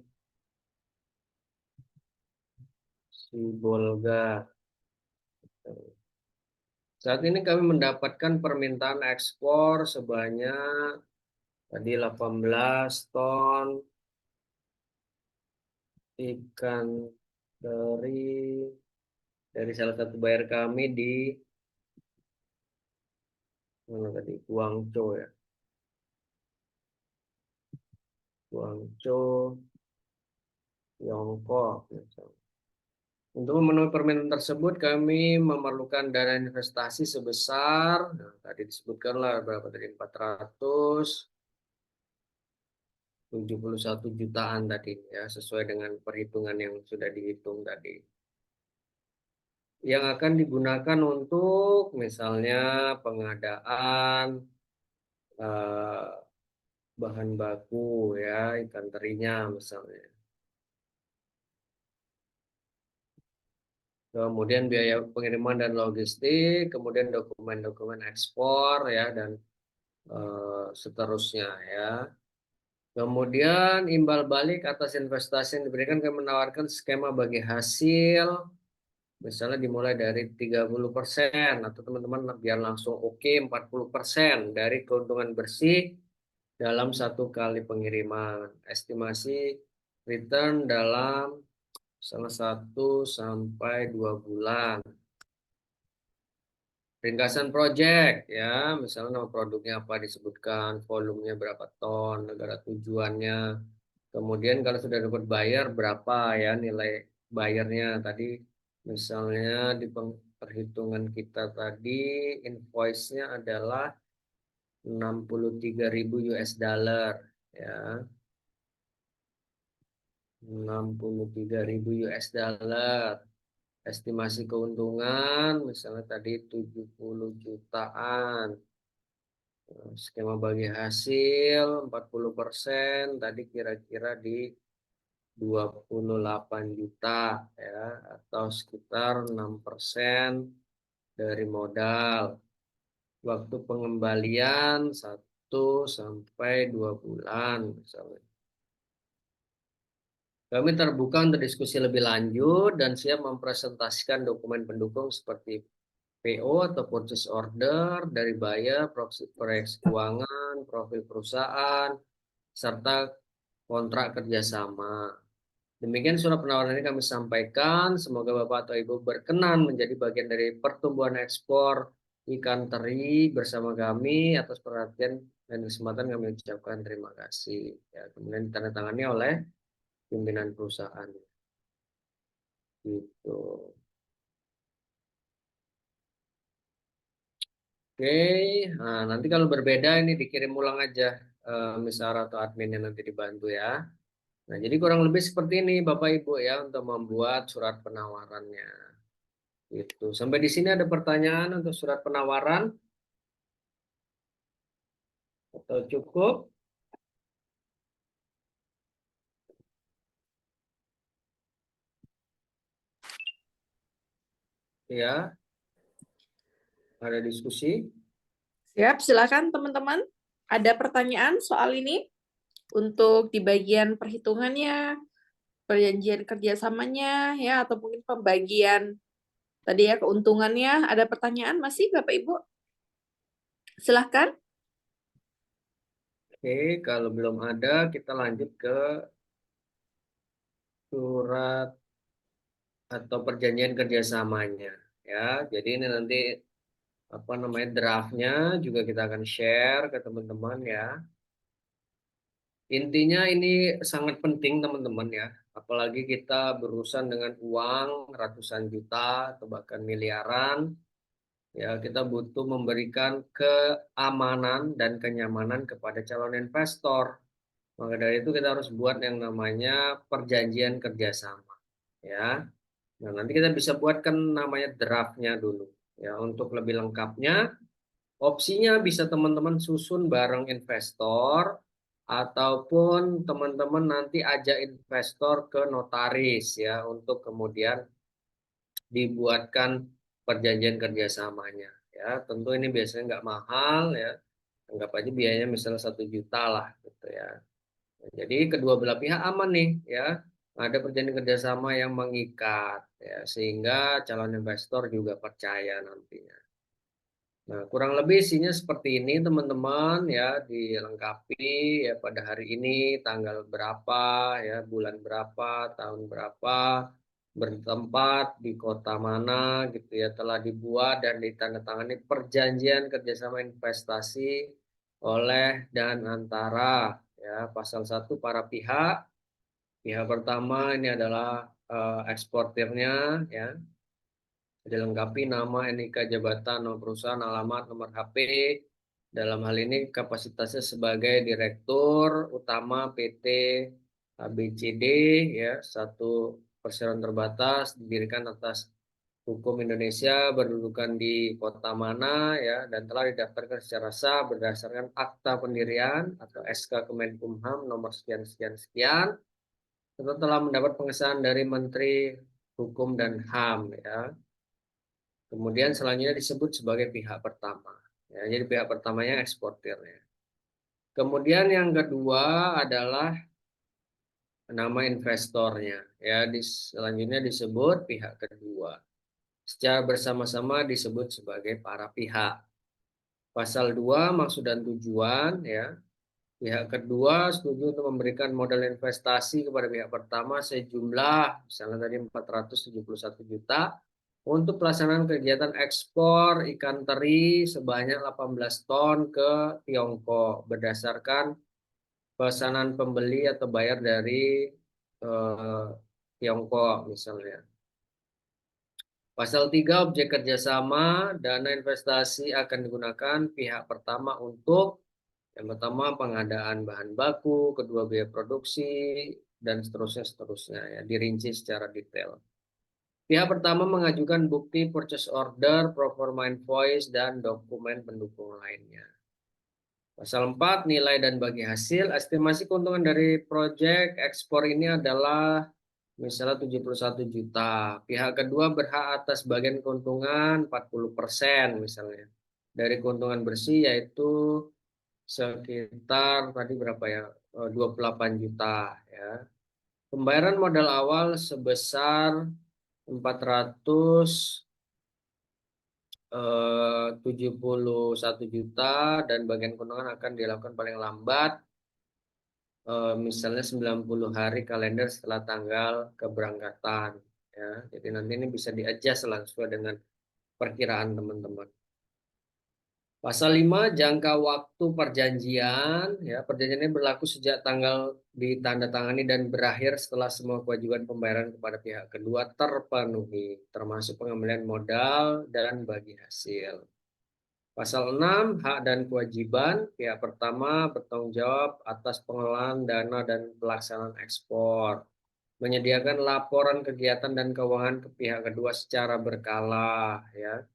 Sibolga. Saat ini kami mendapatkan permintaan ekspor sebanyak tadi 18 ton ikan teri dari salah satu buyer kami di mana tadi, Guangzhou, ya. Guangzhou, Tiongkok, misalnya. Untuk memenuhi permintaan tersebut, kami memerlukan dana investasi sebesar, nah, tadi disebutkanlah berapa tadi, 471 jutaan tadi, ya, sesuai dengan perhitungan yang sudah dihitung tadi. Yang akan digunakan untuk misalnya pengadaan bahan baku, ya, ikan terinya misalnya. kemudian biaya pengiriman dan logistik, kemudian dokumen-dokumen ekspor ya dan seterusnya ya. Kemudian imbal balik atas investasi yang diberikan, kami menawarkan skema bagi hasil, misalnya dimulai dari 30% atau teman-teman biar langsung oke 40% dari keuntungan bersih dalam 1 kali pengiriman. Estimasi return dalam salah 1 sampai 2 bulan. Ringkasan project ya, misalnya nama produknya apa disebutkan, volumenya berapa ton, negara tujuannya. Kemudian kalau sudah dapat bayar berapa ya nilai bayarnya tadi, misalnya di perhitungan kita tadi invoice-nya adalah 63.000 US dollar ya. 63.000 US dollar. Estimasi keuntungan misalnya tadi 70 jutaan. Skema bagi hasil 40% tadi kira-kira di 28 juta ya, atau sekitar 6% dari modal. Waktu pengembalian 1 sampai 2 bulan misalnya. Kami terbuka untuk diskusi lebih lanjut dan siap mempresentasikan dokumen pendukung seperti PO atau purchase order dari buyer, proyeksi keuangan, profil perusahaan, serta kontrak kerjasama. Demikian surat penawaran ini kami sampaikan. Semoga Bapak atau Ibu berkenan menjadi bagian dari pertumbuhan ekspor ikan teri bersama kami. Atas perhatian dan kesempatan kami ucapkan terima kasih. Ya, kemudian ditandatangani oleh pimpinan perusahaan. Gitu. Oke, nah, nanti kalau berbeda ini dikirim ulang aja, misal atau adminnya nanti dibantu ya. Nah, jadi kurang lebih seperti ini Bapak Ibu ya untuk membuat surat penawarannya. Gitu. Sampai di sini ada pertanyaan untuk surat penawaran? Atau cukup? Ya, ada diskusi? Siap, silakan teman-teman. Ada pertanyaan soal ini? Untuk di bagian perhitungannya, perjanjian kerjasamanya, ya, atau mungkin pembagian tadi ya keuntungannya. Ada pertanyaan masih Bapak Ibu? Silahkan. Oke, kalau belum ada kita lanjut ke surat atau perjanjian kerjasamanya ya. Jadi ini nanti apa namanya draftnya juga kita akan share ke teman-teman ya. Intinya ini sangat penting teman-teman ya. Apalagi kita berurusan dengan uang ratusan juta atau bahkan miliaran. Ya, kita butuh memberikan keamanan dan kenyamanan kepada calon investor. Maka dari itu kita harus buat yang namanya perjanjian kerjasama. Ya, nah nanti kita bisa buatkan namanya draftnya dulu. Ya, untuk lebih lengkapnya, opsinya bisa teman-teman susun bareng investor ataupun teman-teman nanti ajak investor ke notaris ya untuk kemudian dibuatkan perjanjian kerjasamanya. Ya, tentu ini biasanya nggak mahal ya. Anggap aja biayanya misalnya 1 juta lah gitu ya. Nah, jadi kedua belah pihak aman nih ya. Ada perjanjian kerjasama yang mengikat ya, sehingga calon investor juga percaya nantinya. Nah, kurang lebih isinya seperti ini teman-teman ya, dilengkapi ya pada hari ini tanggal berapa ya, bulan berapa, tahun berapa, bertempat di kota mana gitu ya, telah dibuat dan ditandatangani perjanjian kerjasama investasi oleh dan antara ya pasal 1 para pihak. Pihak pertama ini adalah eksportirnya ya. Dilengkapi nama, NIK, jabatan, nomor perusahaan, alamat, nomor HP. Dalam hal ini kapasitasnya sebagai Direktur Utama PT ABCD ya, satu perseroan terbatas didirikan atas hukum Indonesia, berdudukan di kota mana ya, dan telah didaftarkan secara sah berdasarkan akta pendirian atau SK Kemenkumham nomor sekian sekian sekian. Serta telah mendapat pengesahan dari Menteri hukum dan HAM ya. Kemudian selanjutnya disebut sebagai pihak pertama. Ya, jadi pihak pertamanya eksportirnya. Kemudian yang kedua adalah nama investornya. Ya, selanjutnya disebut pihak kedua. Secara bersama-sama disebut sebagai para pihak. Pasal 2 maksud dan tujuan ya. Pihak kedua setuju untuk memberikan modal investasi kepada pihak pertama sejumlah misalnya tadi 471 juta untuk pelaksanaan kegiatan ekspor ikan teri sebanyak 18 ton ke Tiongkok berdasarkan pesanan pembeli atau bayar dari Tiongkok misalnya. Pasal 3 objek kerjasama, dana investasi akan digunakan pihak pertama untuk yang pertama pengadaan bahan baku, kedua biaya produksi, dan seterusnya ya, dirinci secara detail. Pihak pertama mengajukan bukti purchase order, proforma invoice, dan dokumen pendukung lainnya. Pasal 4 nilai dan bagi hasil, estimasi keuntungan dari proyek ekspor ini adalah misalnya 71 juta. Pihak kedua berhak atas bagian keuntungan 40% misalnya. Dari keuntungan bersih yaitu sekitar tadi berapa ya? 28 juta ya. Pembayaran modal awal sebesar 471 juta dan bagian keuntungan akan dilakukan paling lambat misalnya 90 hari kalender setelah tanggal keberangkatan ya. Jadi nanti ini bisa di-adjust sesuai dengan perkiraan teman-teman. Pasal 5 jangka waktu perjanjian ya. Perjanjian ini berlaku sejak tanggal ditandatangani dan berakhir setelah semua kewajiban pembayaran kepada pihak kedua terpenuhi termasuk pengembalian modal dan bagi hasil. Pasal 6, hak dan kewajiban. Pihak pertama bertanggung jawab atas pengelolaan dana dan pelaksanaan ekspor. Menyediakan laporan kegiatan dan keuangan ke pihak kedua secara berkala. Ya.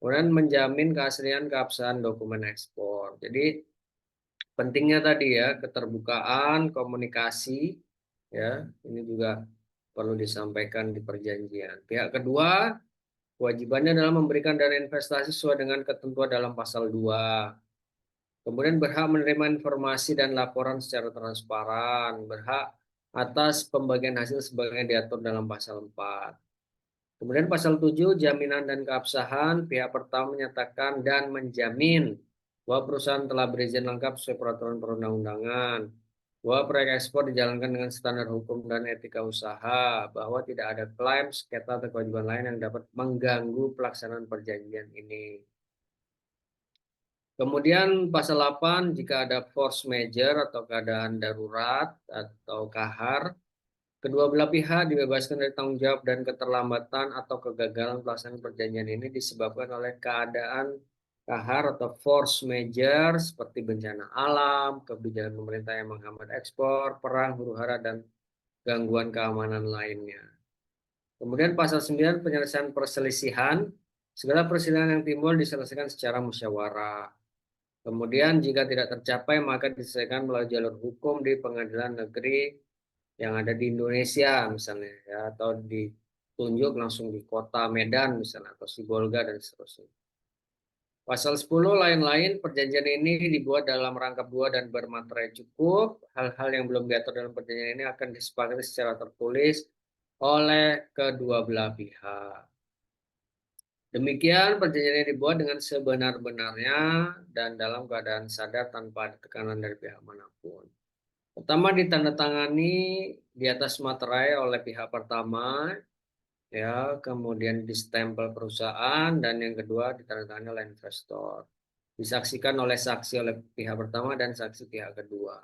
Kemudian menjamin keaslian keabsahan dokumen ekspor. Jadi pentingnya tadi ya, keterbukaan, komunikasi. Ya, ini juga perlu disampaikan di perjanjian. Pihak kedua kewajibannya adalah memberikan dana investasi sesuai dengan ketentuan dalam pasal 2. Kemudian berhak menerima informasi dan laporan secara transparan. Berhak atas pembagian hasil sebagaimana diatur dalam pasal 4. Kemudian pasal 7, jaminan dan keabsahan. Pihak pertama menyatakan dan menjamin bahwa perusahaan telah berizin lengkap sesuai peraturan perundang-undangan, bahwa proyek ekspor dijalankan dengan standar hukum dan etika usaha, bahwa tidak ada klaim, sengketa, atau kewajiban lain yang dapat mengganggu pelaksanaan perjanjian ini. Kemudian pasal 8, jika ada force majeure atau keadaan darurat atau kahar, kedua belah pihak dibebaskan dari tanggung jawab dan keterlambatan atau kegagalan pelaksanaan perjanjian ini disebabkan oleh keadaan kahar atau force majeure seperti bencana alam, kebijakan pemerintah yang menghambat ekspor, perang, huru-hara, dan gangguan keamanan lainnya. Kemudian pasal 9 penyelesaian perselisihan. Segala perselisihan yang timbul diselesaikan secara musyawarah. Kemudian jika tidak tercapai maka diselesaikan melalui jalur hukum di pengadilan negeri yang ada di Indonesia misalnya ya, atau ditunjuk langsung di kota Medan misalnya atau Sibolga dan seterusnya. Pasal 10 lain-lain, perjanjian ini dibuat dalam rangkap 2 dan bermaterai cukup. Hal-hal yang belum diatur dalam perjanjian ini akan disepakati secara tertulis oleh kedua belah pihak. Demikian perjanjian ini dibuat dengan sebenar-benarnya dan dalam keadaan sadar tanpa ada tekanan dari pihak manapun. Pertama ditandatangani di atas materai oleh pihak pertama, ya, kemudian distempel perusahaan, dan yang kedua ditandatangani oleh investor. Disaksikan oleh saksi oleh pihak pertama dan saksi pihak kedua.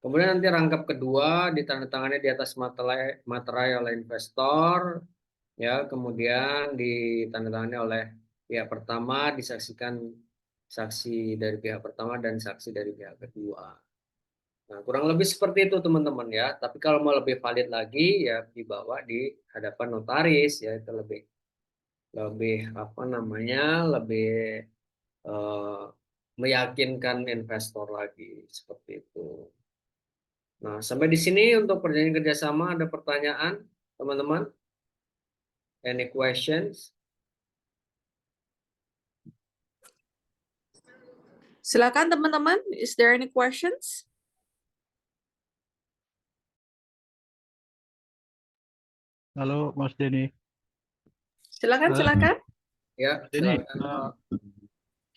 Kemudian nanti rangkap kedua ditandatangani di atas materai oleh investor, ya, kemudian ditandatangani oleh pihak pertama, disaksikan saksi dari pihak pertama dan saksi dari pihak kedua. Nah, kurang lebih seperti itu teman-teman ya. Tapi kalau mau lebih valid lagi ya dibawa di hadapan notaris ya, itu lebih apa namanya, lebih meyakinkan investor lagi seperti itu. Nah, sampai di sini untuk perjanjian kerjasama. Ada pertanyaan teman-teman? Any questions? Silakan teman-teman, is there any questions? Halo Mas Denny. Silakan, Halo. silakan. Ya, Denny, silakan.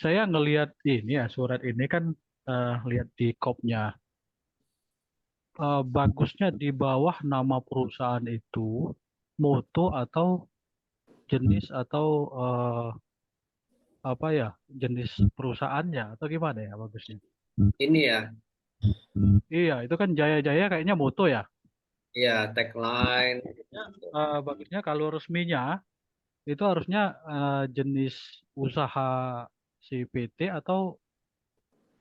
saya ngelihat ini ya surat ini kan lihat di kopnya. Bagusnya di bawah nama perusahaan itu moto atau jenis atau apa ya jenis perusahaannya atau gimana ya bagusnya? Ini ya, Iya itu kan Jaya-Jaya kayaknya moto ya. ya tagline. Bagusnya kalau resminya itu harusnya jenis usaha si PT atau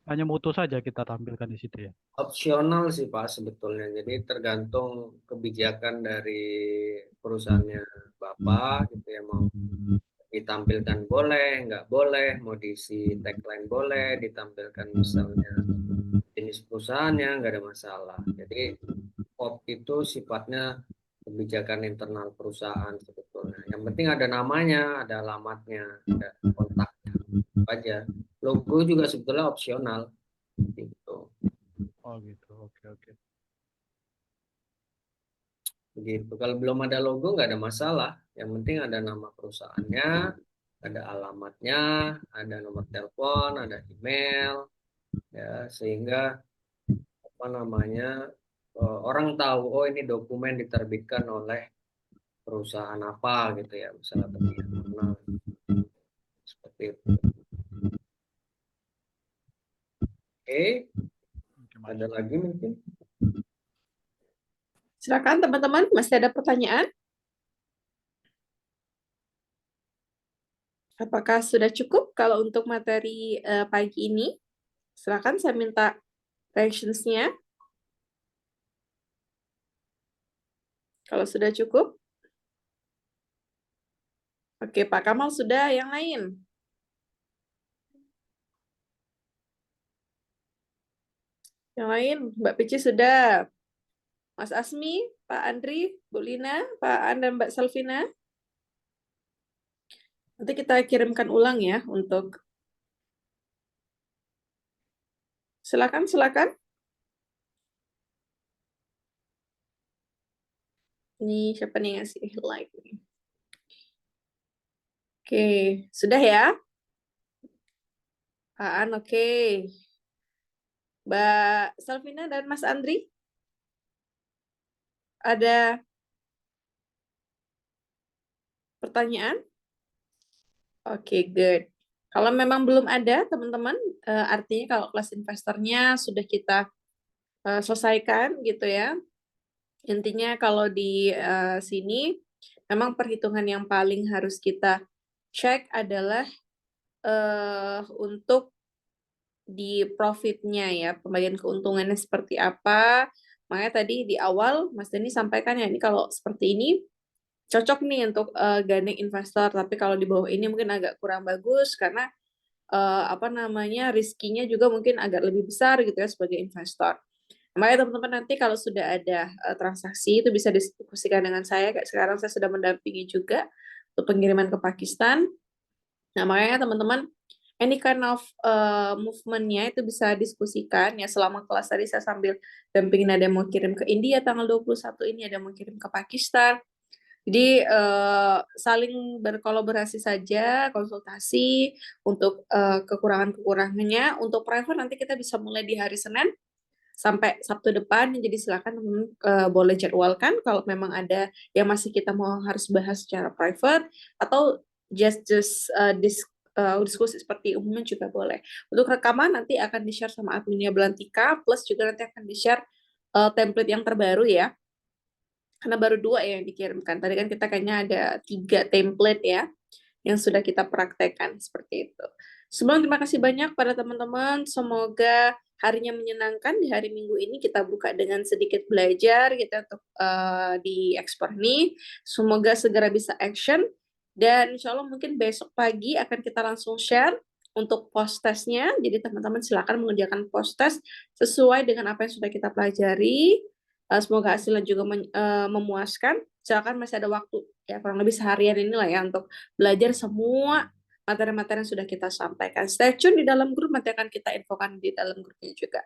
hanya moto saja kita tampilkan di situ ya. Opsional sih Pak sebetulnya. Jadi tergantung kebijakan dari perusahaannya Bapak gitu ya, mau ditampilkan boleh, nggak boleh, mau diisi tagline boleh, ditampilkan misalnya jenis perusahaannya nggak ada masalah. Jadi POP itu sifatnya kebijakan internal perusahaan sebetulnya. Yang penting ada namanya, ada alamatnya, ada kontaknya itu aja. Logo juga sebetulnya opsional gitu. Oh gitu, oke. Begitu. Kalau belum ada logo nggak ada masalah. Yang penting ada nama perusahaannya, ada alamatnya, ada nomor telepon, ada email, ya sehingga apa namanya orang tahu oh ini dokumen diterbitkan oleh perusahaan apa gitu ya, misalnya teman seperti itu. Oke, Oke, Mas. ada lagi mungkin? Silakan teman-teman, masih ada pertanyaan? Apakah sudah cukup kalau untuk materi pagi ini? Silakan saya minta reactions-nya. Kalau sudah cukup. Oke, Pak Kamal sudah, yang lain? Yang lain, Mbak Pici sudah. Mas Asmi, Pak Andri, Bu Lina, Pak An, dan Mbak Selvina. Nanti kita kirimkan ulang ya untuk... Silakan. Ini siapa nih yang ngasih like nih? Oke, sudah ya? Pak An, oke. Mbak Selvina dan Mas Andri? Ada pertanyaan? Oke, good. Kalau memang belum ada, teman-teman, artinya kalau kelas investornya sudah kita selesaikan gitu ya. Intinya kalau di sini, memang perhitungan yang paling harus kita cek adalah untuk di profitnya ya, pembagian keuntungannya seperti apa. Makanya tadi di awal Mas Denny sampaikan ya, ini kalau seperti ini cocok nih untuk gandeng investor, tapi kalau di bawah ini mungkin agak kurang bagus karena apa namanya riskinya juga mungkin agak lebih besar gitu ya sebagai investor. Makanya teman-teman nanti kalau sudah ada transaksi itu bisa diskusikan dengan saya. Kayak sekarang saya sudah mendampingi juga untuk pengiriman ke Pakistan. Nah makanya teman-teman any kind of movement-nya itu bisa diskusikan ya selama kelas tadi saya sambil dampingin ada yang mau kirim ke India tanggal 21 ini, ada yang mau kirim ke Pakistan. Jadi saling berkolaborasi saja, konsultasi untuk kekurangan-kekurangannya. Untuk private nanti kita bisa mulai di hari Senin sampai Sabtu depan. Jadi silakan teman-teman boleh jadwalkan kalau memang ada yang masih kita mau harus bahas secara private atau just diskusi seperti umumnya juga boleh. Untuk rekaman nanti akan di-share sama adminnya Belantika, plus juga nanti akan di-share template yang terbaru ya. Karena baru 2 ya yang dikirimkan. Tadi kan kita kayaknya ada 3 template ya yang sudah kita praktekkan seperti itu. Sebelum terima kasih banyak pada teman-teman. Semoga harinya menyenangkan di hari Minggu ini. Kita buka dengan sedikit belajar kita untuk di ekspor ini. Semoga segera bisa action. Dan insya Allah mungkin besok pagi akan kita langsung share untuk post testnya. Jadi teman-teman silakan mengerjakan post test sesuai dengan apa yang sudah kita pelajari. Semoga hasilnya juga memuaskan. Silakan masih ada waktu Ya, kurang lebih seharian inilah ya untuk belajar semua materi-materi yang sudah kita sampaikan. Stay tune di dalam grup, nanti akan kita infokan di dalam grupnya juga.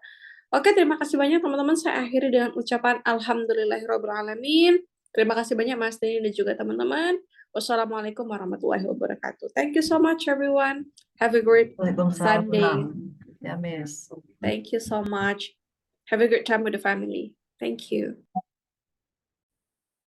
Oke, terima kasih banyak teman-teman. Saya akhiri dengan ucapan Alhamdulillahirrabbilalamin. Terima kasih banyak Mas Denny dan juga teman-teman. Wassalamualaikum warahmatullahi wabarakatuh. Thank you so much everyone. Have a great Waalaikumsalam. Sunday. Ya, Miss. Thank you so much. Have a great time with the family. Thank you.